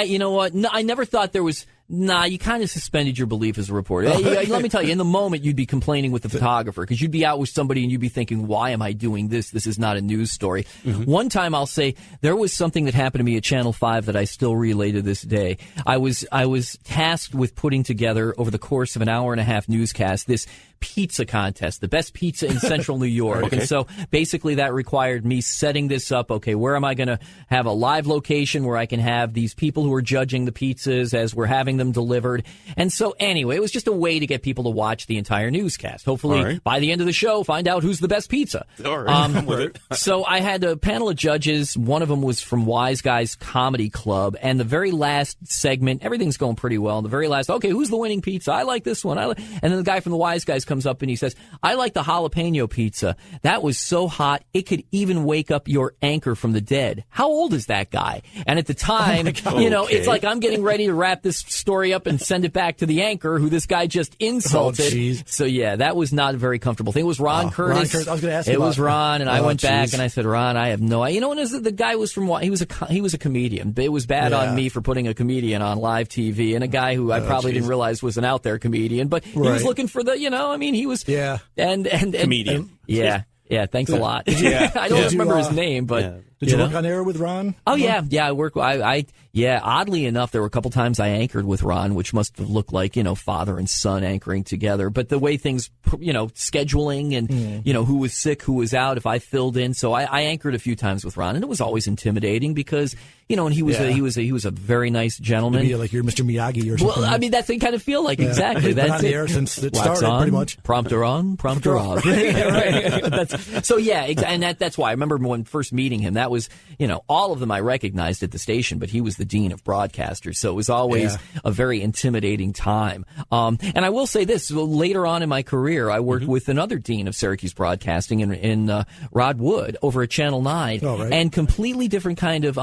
You know what? No, I never thought there was Nah, you kind of suspended your belief as a reporter. Let me tell you, in the moment, you'd be complaining with the photographer because you'd be out with somebody and you'd be thinking, why am I doing this? This is not a news story. One time, I'll say, there was something that happened to me at Channel 5 that I still relay to this day. I was tasked with putting together, over the course of an hour-and-a-half newscast, this pizza contest, the best pizza in central New York. Okay. And so basically that required me setting this up. Okay, where am I going to have a live location where I can have these people who are judging the pizzas as we're having them delivered? And so anyway, it was just a way to get people to watch the entire newscast. Hopefully by the end of the show, find out who's the best pizza. All right. So I had a panel of judges. One of them was from Wise Guys Comedy Club. And the very last segment, everything's going pretty well. And the very last, okay, who's the winning pizza? I like this one. And then the guy from the Wise Guys comes up and he says, I like the jalapeno pizza. That was so hot, it could even wake up your anchor from the dead. How old is that guy? And at the time, it's like I'm getting ready to wrap this story up and send it back to the anchor who this guy just insulted. So, yeah, that was not a very comfortable thing. It was Ron Curtis. Ron Curtis. I was going to ask you It was Ron, and I went back and I said, Ron, I have no idea. You know, and the guy was from, he was a comedian. It was bad on me for putting a comedian on live TV and a guy who I probably didn't realize was an out there comedian, but he was looking for the, he was, and comedian. Yeah, thanks a lot. I don't remember his name, but did you work on air with Ron? Oh yeah, I work. Oddly enough, there were a couple times I anchored with Ron, which must have looked like father and son anchoring together. But the way things, scheduling and who was sick, who was out, if I filled in, so I anchored a few times with Ron, and it was always intimidating because and he was a very nice gentleman. Maybe like you're Mr. Miyagi or something. Well, I mean that's what you kind of feel like exactly. That's on the air since it started, on, pretty much. Prompter on, prompter off. Right. And that's why I remember when first meeting him. That was all of them I recognized at the station, but he was the dean of broadcasters, so it was always a very intimidating time. And I will say this: later on in my career, I worked with another dean of Syracuse Broadcasting in Rod Wood over at Channel 9, and completely different kind of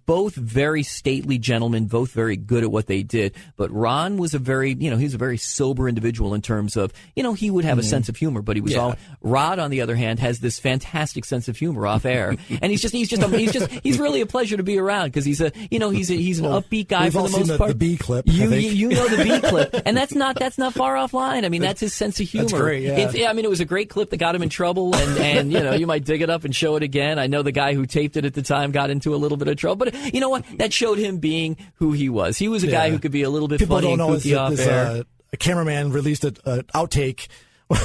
both very stately gentlemen, both very good at what they did. But Ron was a very he's a very sober individual in terms of he would have a sense of humor, but he was all. Rod, on the other hand, has this fantastic sense of humor off air, and he's really a pleasure to be around because he's an upbeat guy for the most part. The B clip, you know the B clip, and that's not far offline. I mean, that's his sense of humor. That's great. Yeah. It was a great clip that got him in trouble, and you might dig it up and show it again. I know the guy who taped it at the time got into a little bit of trouble, but you know what? That showed him being who he was. He was a guy who could be a little bit funny and kooky off air. A cameraman released an outtake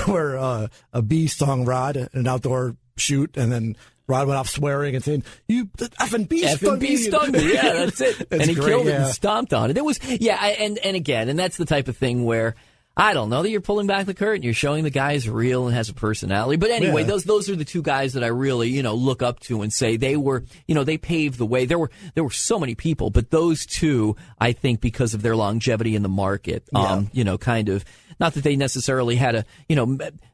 where a bee stung Rod in an outdoor shoot, and then Rod went off swearing and saying, "You effing bee stung me." Yeah, that's it. And he killed it and stomped on it. It was and again, and that's the type of thing where I don't know that you're pulling back the curtain. You're showing the guy is real and has a personality. But anyway, those are the two guys that I really, look up to and say they were, they paved the way. There were so many people, but those two, I think, because of their longevity in the market, kind of, not that they necessarily had a,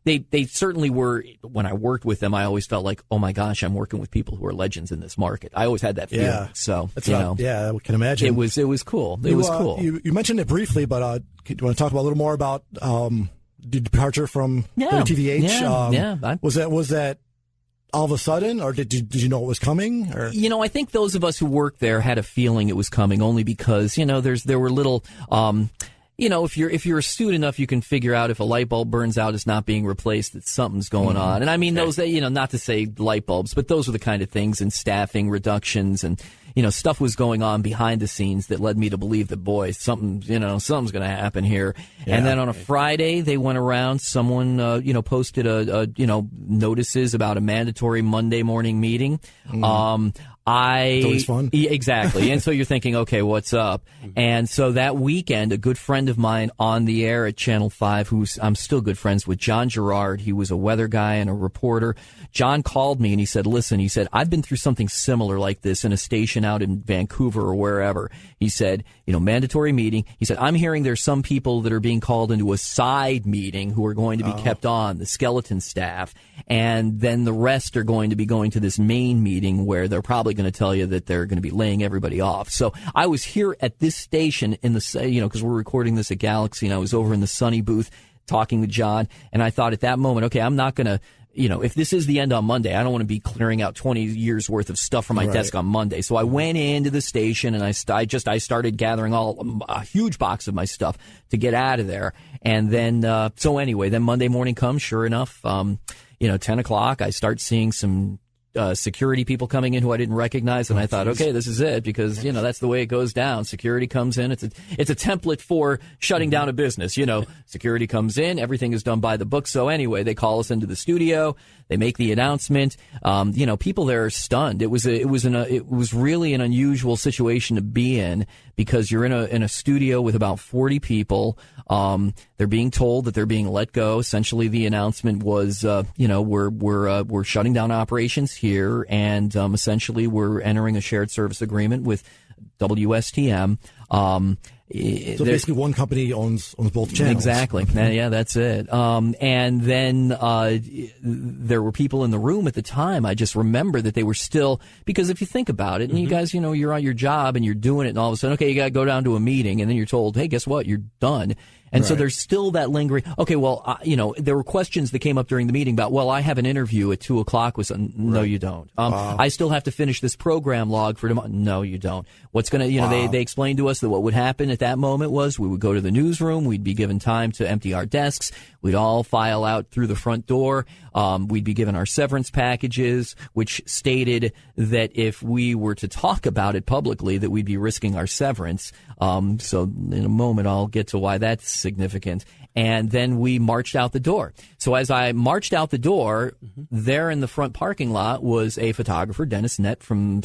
they certainly were, when I worked with them, I always felt like, oh my gosh, I'm working with people who are legends in this market. I alwaed had that feeling. Yeah. So, I can imagine. It was cool. It was cool. You mentioned it briefly, but, do you want to talk about a little more about the departure from WTVH? Was that all of a sudden, or did you know it was coming? Or? I think those of us who worked there had a feeling it was coming, only because there were little. If you're astute enough, you can figure out if a light bulb burns out, it's not being replaced, that something's going on. And I mean, those, not to say light bulbs, but those were the kind of things, and staffing reductions and, stuff was going on behind the scenes that led me to believe that, boy, something's going to happen here. Yeah, and then on a Friday, they went around, someone, posted notices about a mandatory Monday morning meeting. It's always fun. Exactly. And so you're thinking, okay, what's up? And so that weekend, a good friend of mine on the air at Channel 5, who I'm still good friends with, John Gerard, he was a weather guy and a reporter. John called me and he said, listen, I've been through something similar like this in a station out in Vancouver or wherever. He said, mandatory meeting. He said, I'm hearing there's some people that are being called into a side meeting who are going to be kept on, the skeleton staff. And then the rest are going to be going to this main meeting where they're probably going to tell you that they're going to be laying everybody off. So I was here at this station in the, because we're recording this at Galaxy, and I was over in the Sunny booth talking to John, and I thought at that moment, okay, I'm not going to, if this is the end on Monday, I don't want to be clearing out 20 years worth of stuff from my desk on Monday. So I went into the station and I started gathering a huge box of my stuff to get out of there. And then, then Monday morning comes, sure enough, 10 o'clock, I start seeing some security people coming in who I didn't recognize, and I thought, okay, this is it, because that's the way it goes down. Security comes in. It's a template for shutting down a business. Security comes in, everything is done by the book. So anyway, they call us into the studio. They make the announcement. People there are stunned. It was really an unusual situation to be in, because you're in a studio with about 40 people. They're being told that they're being let go. Essentially, the announcement was, we're shutting down operations here, and essentially we're entering a shared service agreement with WSTM. So basically, one company owns both channels. Exactly. Yeah, that's it. And then there were people in the room at the time. I just remember that they were still, because if you think about it, and you guys, you're on your job and you're doing it, and all of a sudden, okay, you got to go down to a meeting, and then you're told, hey, guess what? You're done. And so there's still that lingering. Okay, well, there were questions that came up during the meeting about, well, I have an interview at 2:00. No, you don't. I still have to finish this program log for tomorrow. No, you don't. What's going to, they explained to us that what would happen at that moment was we would go to the newsroom. We'd be given time to empty our desks. We'd all file out through the front door. We'd be given our severance packages, which stated that if we were to talk about it publicly, that we'd be risking our severance. So in a moment, I'll get to why that's significant. And then we marched out the door. So as I marched out the door, there in the front parking lot was a photographer, Dennis Nett from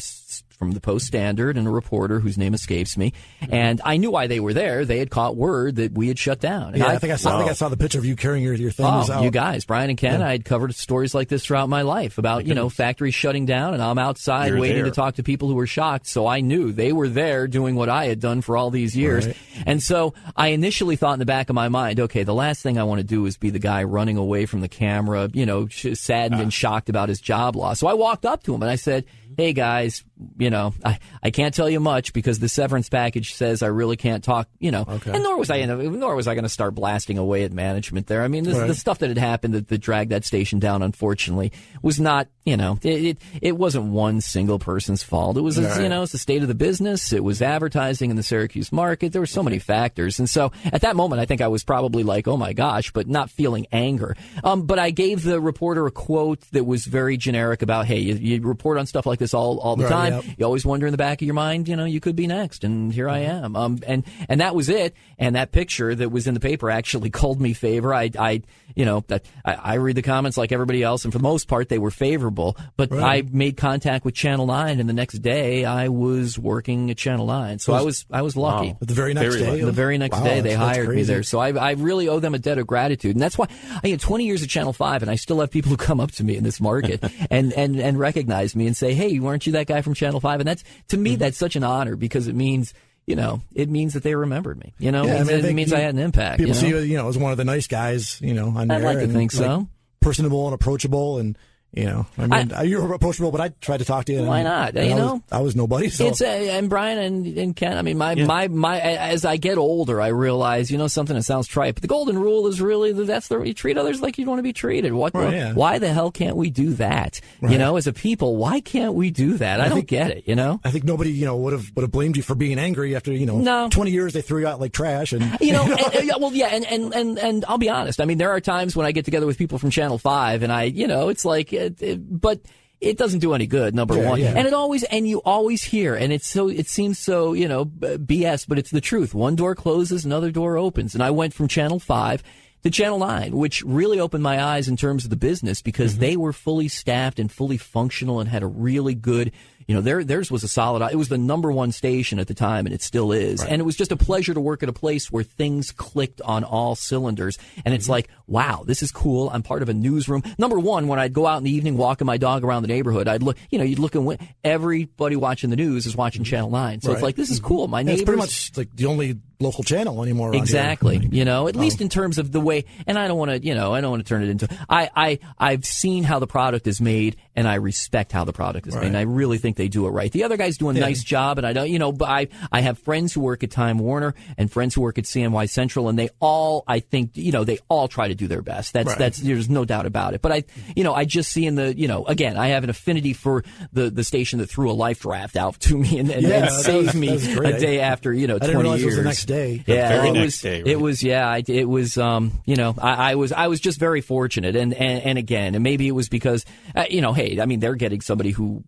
the Post-Standard, and a reporter whose name escapes me. And I knew why they were there. They had caught word that we had shut down. And I think I saw the picture of you carrying your things out. You guys, Brian and Ken, I had covered stories like this throughout my life about, factories shutting down, and I'm outside waiting to talk to people who were shocked. So I knew they were there doing what I had done for all these years. Right. And so I initially thought in the back of my mind, okay, the last thing I want to do is be the guy running away from the camera, saddened and shocked about his job loss. So I walked up to him and I said, hey guys, I can't tell you much because the severance package says I really can't talk, okay. And nor was I going to start blasting away at management there. I mean, the stuff that had happened that dragged that station down, unfortunately, was not, it wasn't one single person's fault. It was, it's the state of the business. It was advertising in the Syracuse market. There were so many factors. And so at that moment, I think I was probably like, oh my gosh, but not feeling anger. But I gave the reporter a quote that was very generic about, hey, you report on stuff like this all the time. Yep. You always wonder in the back of your mind, you could be next, and here I am. And that was it. And that picture that was in the paper actually called me favor. I read the comments like everybody else, and for the most part, they were favorable. But I made contact with Channel 9, and the next day I was working at Channel 9. So I was lucky. Wow. The very next day, they hired me there. So I really owe them a debt of gratitude, and that's why I had 20 years at Channel 5, and I still have people who come up to me in this market and recognize me and say, hey, weren't you that guy from Channel 5? And that's, to me, that's such an honor, because it means that they remembered me. It means I had an impact. People see you, as one of the nice guys, on there. I'd like to think so. Personable and approachable, and you're approachable, but I tried to talk to you. Why not? I was nobody. So. It's and Brian and Ken. I mean, my as I get older, I realize something that sounds trite, but the golden rule is really you treat others like you want to be treated. Why the hell can't we do that? Right. As a people, why can't we do that? I don't get it. I think nobody would have blamed you for being angry after 20 years they threw you out like trash and and I'll be honest. I mean, there are times when I get together with people from Channel 5 and it's like. But it doesn't do any good, number one. Yeah. And you always hear, and it seems so, BS, but it's the truth. One door closes, another door opens. And I went from Channel 5 to Channel 9, which really opened my eyes in terms of the business, because they were fully staffed and fully functional and had a really good, theirs was a solid, it was the number one station at the time, and it still is. Right. And it was just a pleasure to work at a place where things clicked on all cylinders. And it's like, wow, this is cool. I'm part of a newsroom. Number one, when I'd go out in the evening walking my dog around the neighborhood, I'd look, you'd look and everybody watching the news is watching Channel 9. So it's like, this is cool. My neighbors. It's pretty much like the only local channel anymore. around Exactly. here. You know, at least in terms of the way, and I don't want to turn it into, I've seen how the product is made, and I respect how the product is made, and I really think they do it right. The other guy's doing a nice job, and I don't, but I have friends who work at Time Warner and friends who work at CNY Central, and they all, I think, they all try to do their best. That's there's no doubt about it. But I just see in the, again, I have an affinity for the station that threw a life draft out to me and saved me a day after, 20 I didn't realize years. It was the next day. Yeah, next day, right? It was, I was just very fortunate. And again, and maybe it was because, hey, I mean, they're getting somebody who,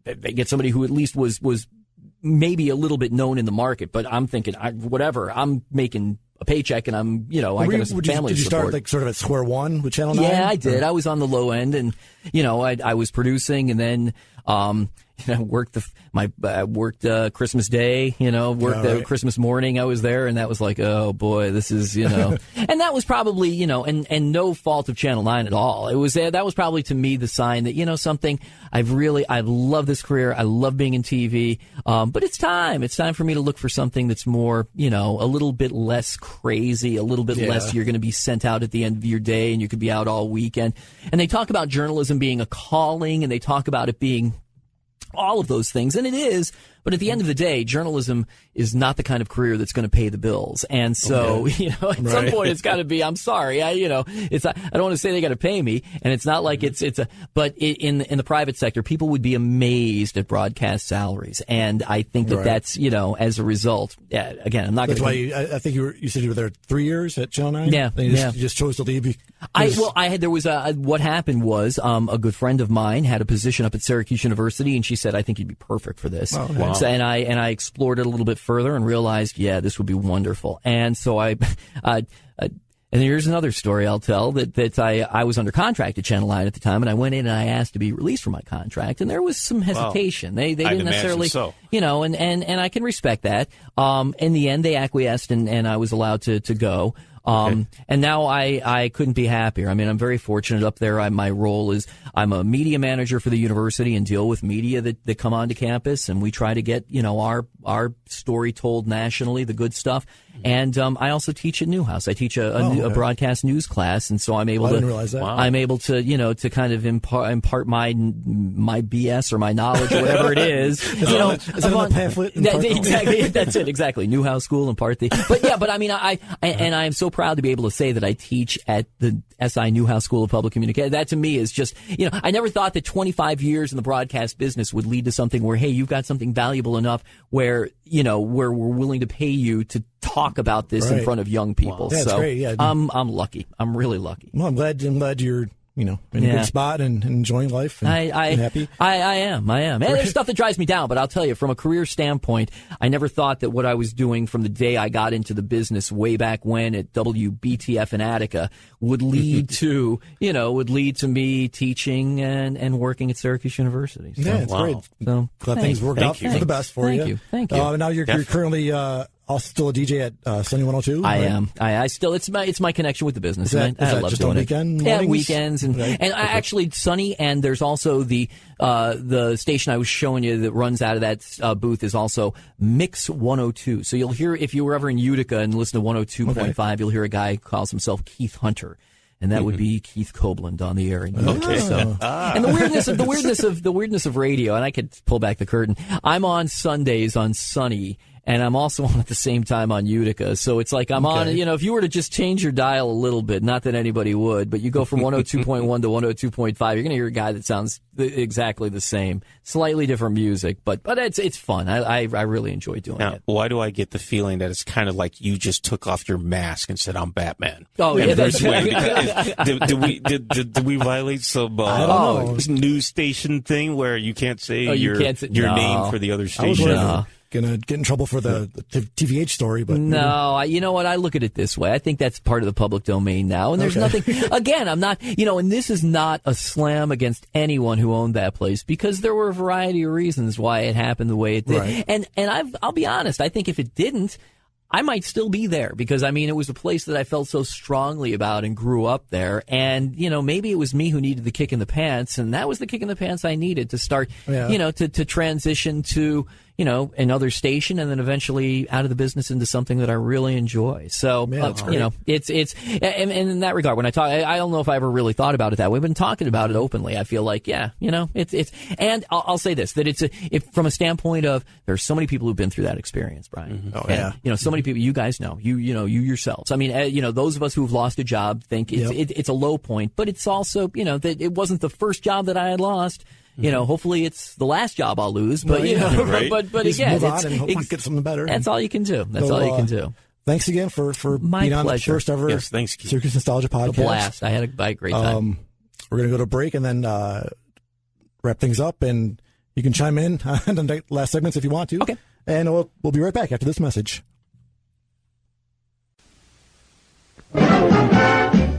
they get somebody who at least was maybe a little bit known in the market, but I'm thinking, whatever, I'm making a paycheck and I'm, I got a family Did you support. start like sort of at square one with Channel 9? Yeah, I did. I was on the low end and, I was producing and then, worked Christmas Day, Christmas morning I was there and that was like, oh boy, this is, and that was probably, and no fault of Channel 9 at all. It was, that was probably to me the sign that, something I love this career. I love being in TV. But it's time for me to look for something that's more, a little bit less crazy, a little bit less you're going to be sent out at the end of your day and you could be out all weekend. And they talk about journalism being a calling and they talk about it being all of those things, and it is, but at the end of the day, journalism is not the kind of career that's going to pay the bills. And so, at some point it's got to be, I'm sorry, I don't want to say they got to pay me, and it's not like but in the private sector, people would be amazed at broadcast salaries. And I think that's, as a result, again, I'm not going to. That's why I think you said you were there 3 years at Channel 9? Yeah. And you just chose to leave. What happened was, a good friend of mine had a position up at Syracuse University, and she said, I think you'd be perfect for this. Oh, wow. So, and I explored it a little bit further and realized, this would be wonderful. And so and here's another story I'll tell that I was under contract at Channel 9 at the time, and I went in and I asked to be released from my contract, and there was some hesitation. They didn't necessarily, and I can respect that. In the end, they acquiesced, and I was allowed to go. And now I couldn't be happier. I mean, I'm very fortunate up there. My role is I'm a media manager for the university and deal with media that come onto campus, and we try to get, our story told nationally, the good stuff. And I also teach at Newhouse. I teach a broadcast news class, and so I'm able I didn't realize that. I'm able to, to kind of impart my BS or my knowledge or whatever it is. Is that in the pamphlet? Exactly. That's it. Exactly. Newhouse School impart the. But I mean, I am so proud to be able to say that I teach at the SI Newhouse School of Public Communication. That to me is just, I never thought that 25 years in the broadcast business would lead to something where, hey, you've got something valuable enough where, where we're willing to pay you to talk about this in front of young people. Wow. Yeah, so great. Yeah. I'm lucky. I'm really lucky. Well, I'm glad you're in a good spot and enjoying life and happy. I am. And there's stuff that drives me down, but I'll tell you, from a career standpoint, I never thought that what I was doing from the day I got into the business way back when at WBTF in Attica would lead to, me teaching and working at Syracuse University. So, It's great. So glad things worked out for the best for you. Thank you. Now you're currently also still a DJ at Sunny 102? I am. I still, it's my connection with the business. Is that love just doing on it. weekend Yeah, mornings? weekends and I actually Sunny, and there's also the station I was showing you that runs out of that booth is also Mix 102. So you'll hear, if you were ever in Utica and listen to 102.5, you'll hear a guy who calls himself Keith Hunter. And that would be Keith Kobland on the air. And the weirdness of radio, and I could pull back the curtain. I'm on Sundays on Sunny, and I'm also on at the same time on Utica. So it's like I'm on, if you were to just change your dial a little bit, not that anybody would, but you go from 102.1 to 102.5, you're going to hear a guy that sounds exactly the same, slightly different music, but it's fun. I really enjoy doing it. Why do I get the feeling that it's kind of like you just took off your mask and said, I'm Batman? Oh, yeah. Bruce Wayne, did we violate some news station thing where you can't say your name for the other station? Gonna get in trouble for the TVH story, but no, you know what? I look at it this way. I think that's part of the public domain now, and there's nothing. Again, I'm not, and this is not a slam against anyone who owned that place, because there were a variety of reasons why it happened the way it did. Right. And I'll be honest. I think if it didn't, I might still be there, because it was a place that I felt so strongly about and grew up there. And, maybe it was me who needed the kick in the pants, and that was the kick in the pants I needed to start, to transition to, another station, and then eventually out of the business into something that I really enjoy. So, it's and in that regard, when I talk, I don't know if I ever really thought about it that way. We've been talking about it openly. I feel like, it's, and I'll say this, that if from a standpoint of, there's so many people who've been through that experience, Brian. Oh, yeah. And, so many people, you guys know, you yourselves. I mean, those of us who've lost a job think it's a low point, but it's also, that it wasn't the first job that I had lost. Hopefully it's the last job I'll lose, but right. but Just again, move on and hopefully get something better. That's all you can do. That's all you can do. Thanks again for My being on the pleasure. first ever Yes, thanks, Keith. Syracuse Nostalgia Podcast. A blast. I had a great time. We're gonna go to break and then wrap things up, and you can chime in on the last segments if you want to. Okay. And we'll be right back after this message.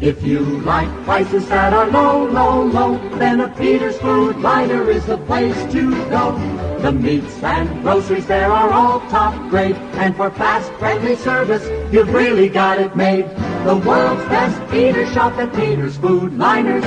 If you like prices that are low, low, low, then a Peter's Food Liner is the place to go. The meats and groceries there are all top grade, and for fast, friendly service, you've really got it made. The world's best eater shop at Peter's Food Liners.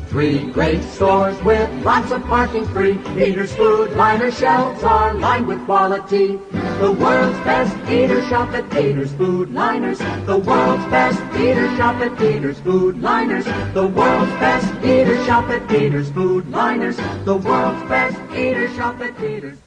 3 great stores with lots of parking free. Peter's Food Liner shelves are lined with quality. The world's best eater shop at Peter's Food Liners. The world's best eater shop at Peter's Food Liners. The world's best eater shop at Peter's Food Liners. The world's best eater shop at Peter's.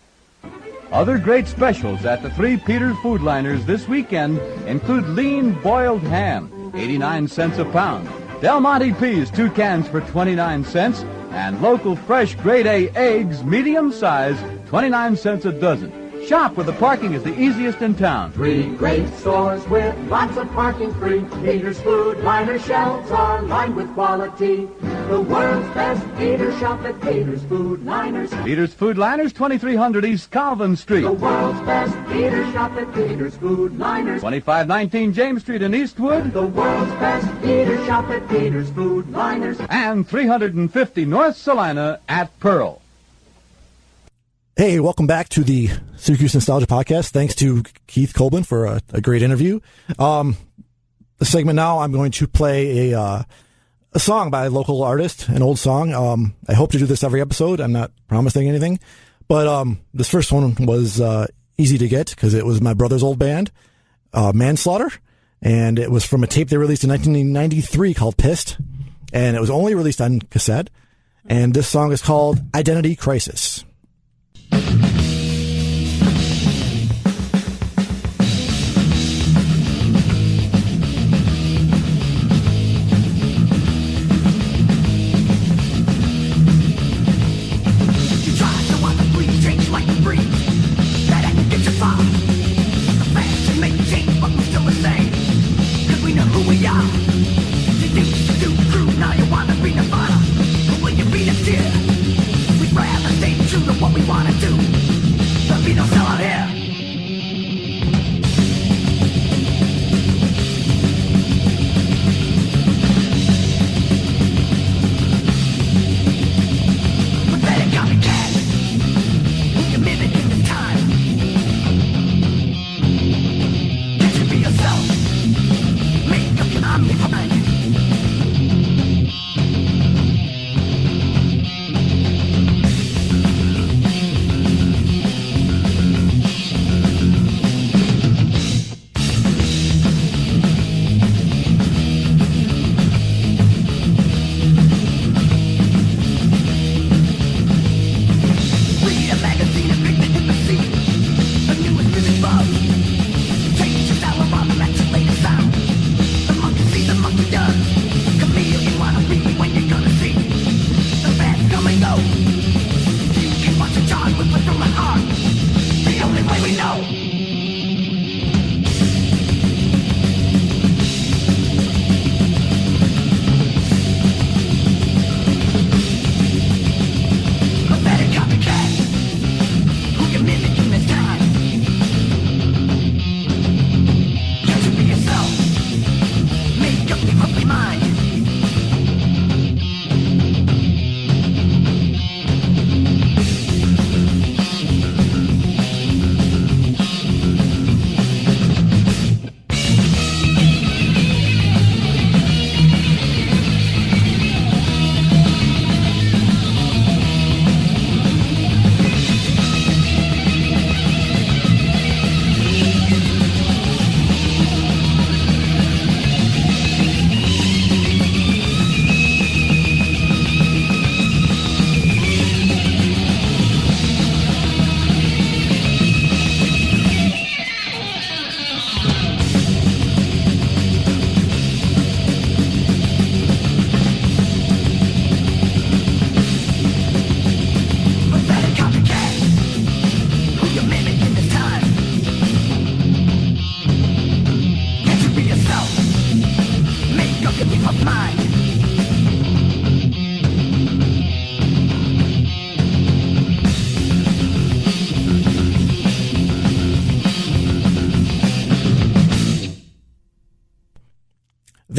Other great specials at the 3 Peter's Food Liners this weekend include lean boiled ham, 89 cents a pound. Del Monte peas, 2 cans for 29 cents. And local fresh grade A eggs, medium size, 29 cents a dozen. Shop where the parking is the easiest in town. 3 great stores with lots of parking free. Peter's Food Liner shelves are lined with quality. The world's best eater shop at Peter's Food Liners. Peter's Food Liners, 2300 East Calvin Street. The world's best eater shop at Peter's Food Liners. 2519 James Street in Eastwood. The world's best eater shop at Peter's Food Liners. And 350 North Salina at Pearl. Hey, welcome back to the Syracuse Nostalgia Podcast. Thanks to Keith Kobland for a great interview. The segment now, I'm going to play a song by a local artist, an old song. I hope to do this every episode. I'm not promising anything. But this first one was easy to get because it was my brother's old band, Mannslaughter. And it was from a tape they released in 1993 called Pissed. And it was only released on cassette. And this song is called Identity Crisis. We'd rather stay true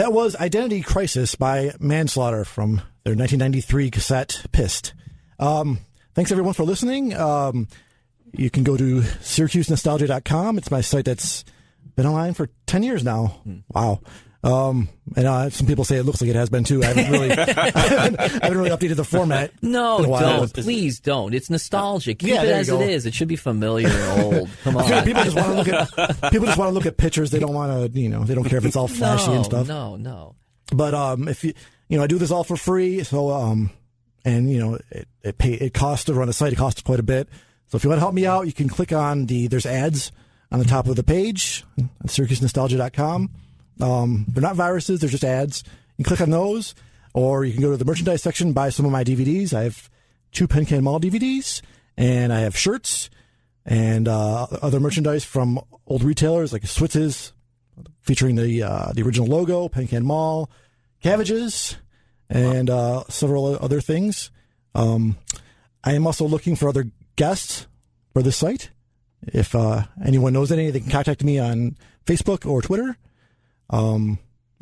That was Identity Crisis by Mannslaughter from their 1993 cassette, Pissed. Thanks, everyone, for listening. You can go to SyracuseNostalgia.com. It's my site that's been online for 10 years now. Wow. And some people say it looks like it has been, too. I haven't really, updated the format. No, don't. Please don't. It's nostalgic. Keep it as it is. It should be familiar and old. Come on. People just want to look at pictures. They don't want to, they don't care if it's all flashy and stuff. No. But if I do this all for free, so it costs to run a site. It costs quite a bit. So if you want to help me out, you can click on there's ads on the top of the page on SyracuseNostalgia.com. They're not viruses, they're just ads. You can click on those, or you can go to the merchandise section, buy some of my DVDs. I have 2 Penn Mall DVDs, and I have shirts and other merchandise from old retailers like Switz's, featuring the original logo, Penn Mall, Cabbages, and several other things. I am also looking for other guests for this site. If anyone knows any, they can contact me on Facebook or Twitter.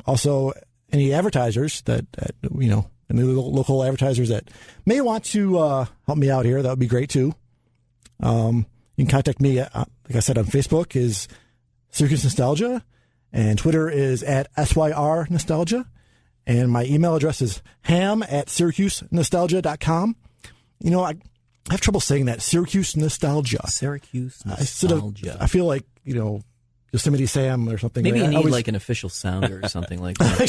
Also, any advertisers that any local advertisers that may want to help me out here, that would be great too. You can contact me, like I said, on Facebook is Syracuse Nostalgia, and Twitter is at SYR Nostalgia, and my email address is ham@SyracuseNostalgia.com. I have trouble saying that, Syracuse Nostalgia. Syracuse Nostalgia. I feel like, Yosemite Sam or something. Maybe you need like an official sounder or something like that. I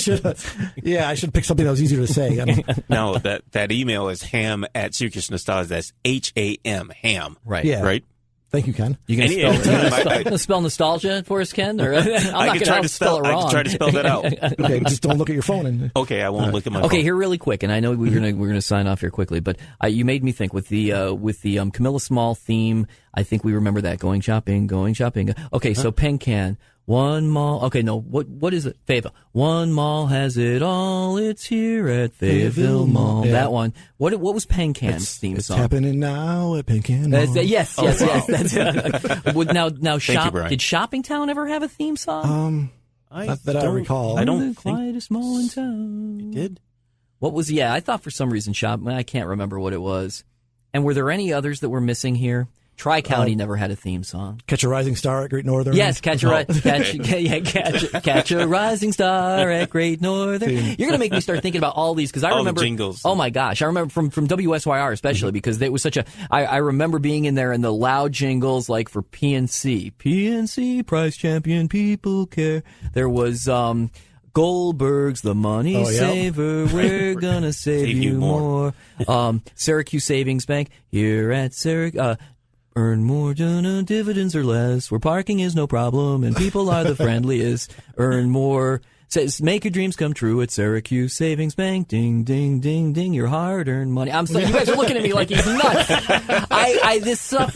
should pick something that was easier to say. No, that email is ham@SyracuseNostalgia. That's HAM, ham. Right. Yeah. Right. Thank you, Ken. You gonna spell nostalgia for us, Ken? Or I can try to spell it wrong. I can try to spell that out. Okay, just don't look at your phone. Okay, I won't look at my phone. Okay, here really quick, and I know we're gonna sign off here quickly, but you made me think with the Camillus Mall theme. I think we remember that going shopping. Okay, so Penn. One mall. Okay, no. What is it? Fayetteville. One mall has it all. It's here at Fayetteville Mall. Yeah. That one. What was Pencan's theme song? It's happening now at Pencan Mall. Yes. That's now. Did Shoppingtown ever have a theme song? Not that I recall. I don't. The quietest mall in town. It did. What was? Yeah, I thought for some reason I can't remember what it was. And were there any others that were missing here? Tri-County never had a theme song. Catch a Rising Star at Great Northern. Yes, catch a rising star at Great Northern. You're going to make me start thinking about all these because I remember the jingles. Oh my gosh, I remember from WSYR especially because it was such a. I remember being in there and the loud jingles like for PNC, Price Champion, People Care. There was Goldberg's The Money Saver. We're gonna save you more. Syracuse Savings Bank here at Syracuse. Earn more, dividends or less, where parking is no problem and people are the friendliest. Earn more. Says, make your dreams come true at Syracuse Savings Bank. Ding, ding, ding, ding, your hard-earned money. I'm sorry, you guys are looking at me like he's nuts.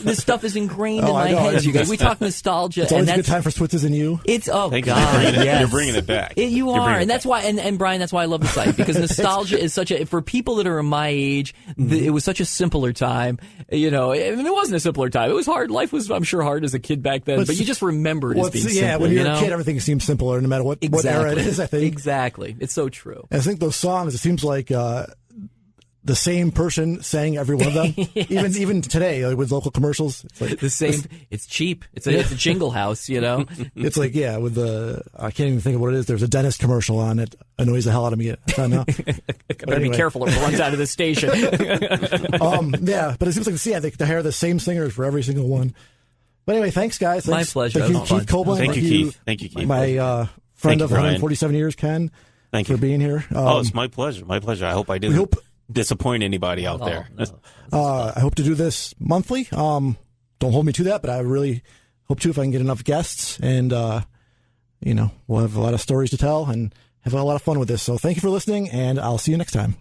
This stuff is ingrained in my head, you guys. We talk nostalgia. It's always a good time for Switzes and you. It's, Thank God, you. You're bringing it back. You are, and that's why, and Brian, that's why I love the site, because nostalgia is such a, for people that are my age, it was such a simpler time. It wasn't a simpler time. It was hard. Life was, I'm sure, hard as a kid back then, but you just remember it as being simpler. Yeah, when you're a kid, everything seems simpler, no matter what era it is. I think. Exactly. It's so true. And I think those songs, it seems like the same person sang every one of them. Yes. Even today, like with local commercials. It's like, the same. It's cheap. It's a jingle house, It's like, with I can't even think of what it is. There's a dentist commercial on it. Annoys the hell out of me. Better be careful if it runs out of the station. But it seems like, they hire the same singers for every single one. But anyway, thanks, guys. My pleasure. Thank you, Keith Kobland. Thank you, Keith. My friend of 147 years, Ken. Thank you for being here. It's my pleasure. My pleasure. I hope I didn't disappoint anybody out there. No. I hope to do this monthly. Don't hold me to that, but I really hope to if I can get enough guests. And, we'll have a lot of stories to tell and have a lot of fun with this. So thank you for listening, and I'll see you next time.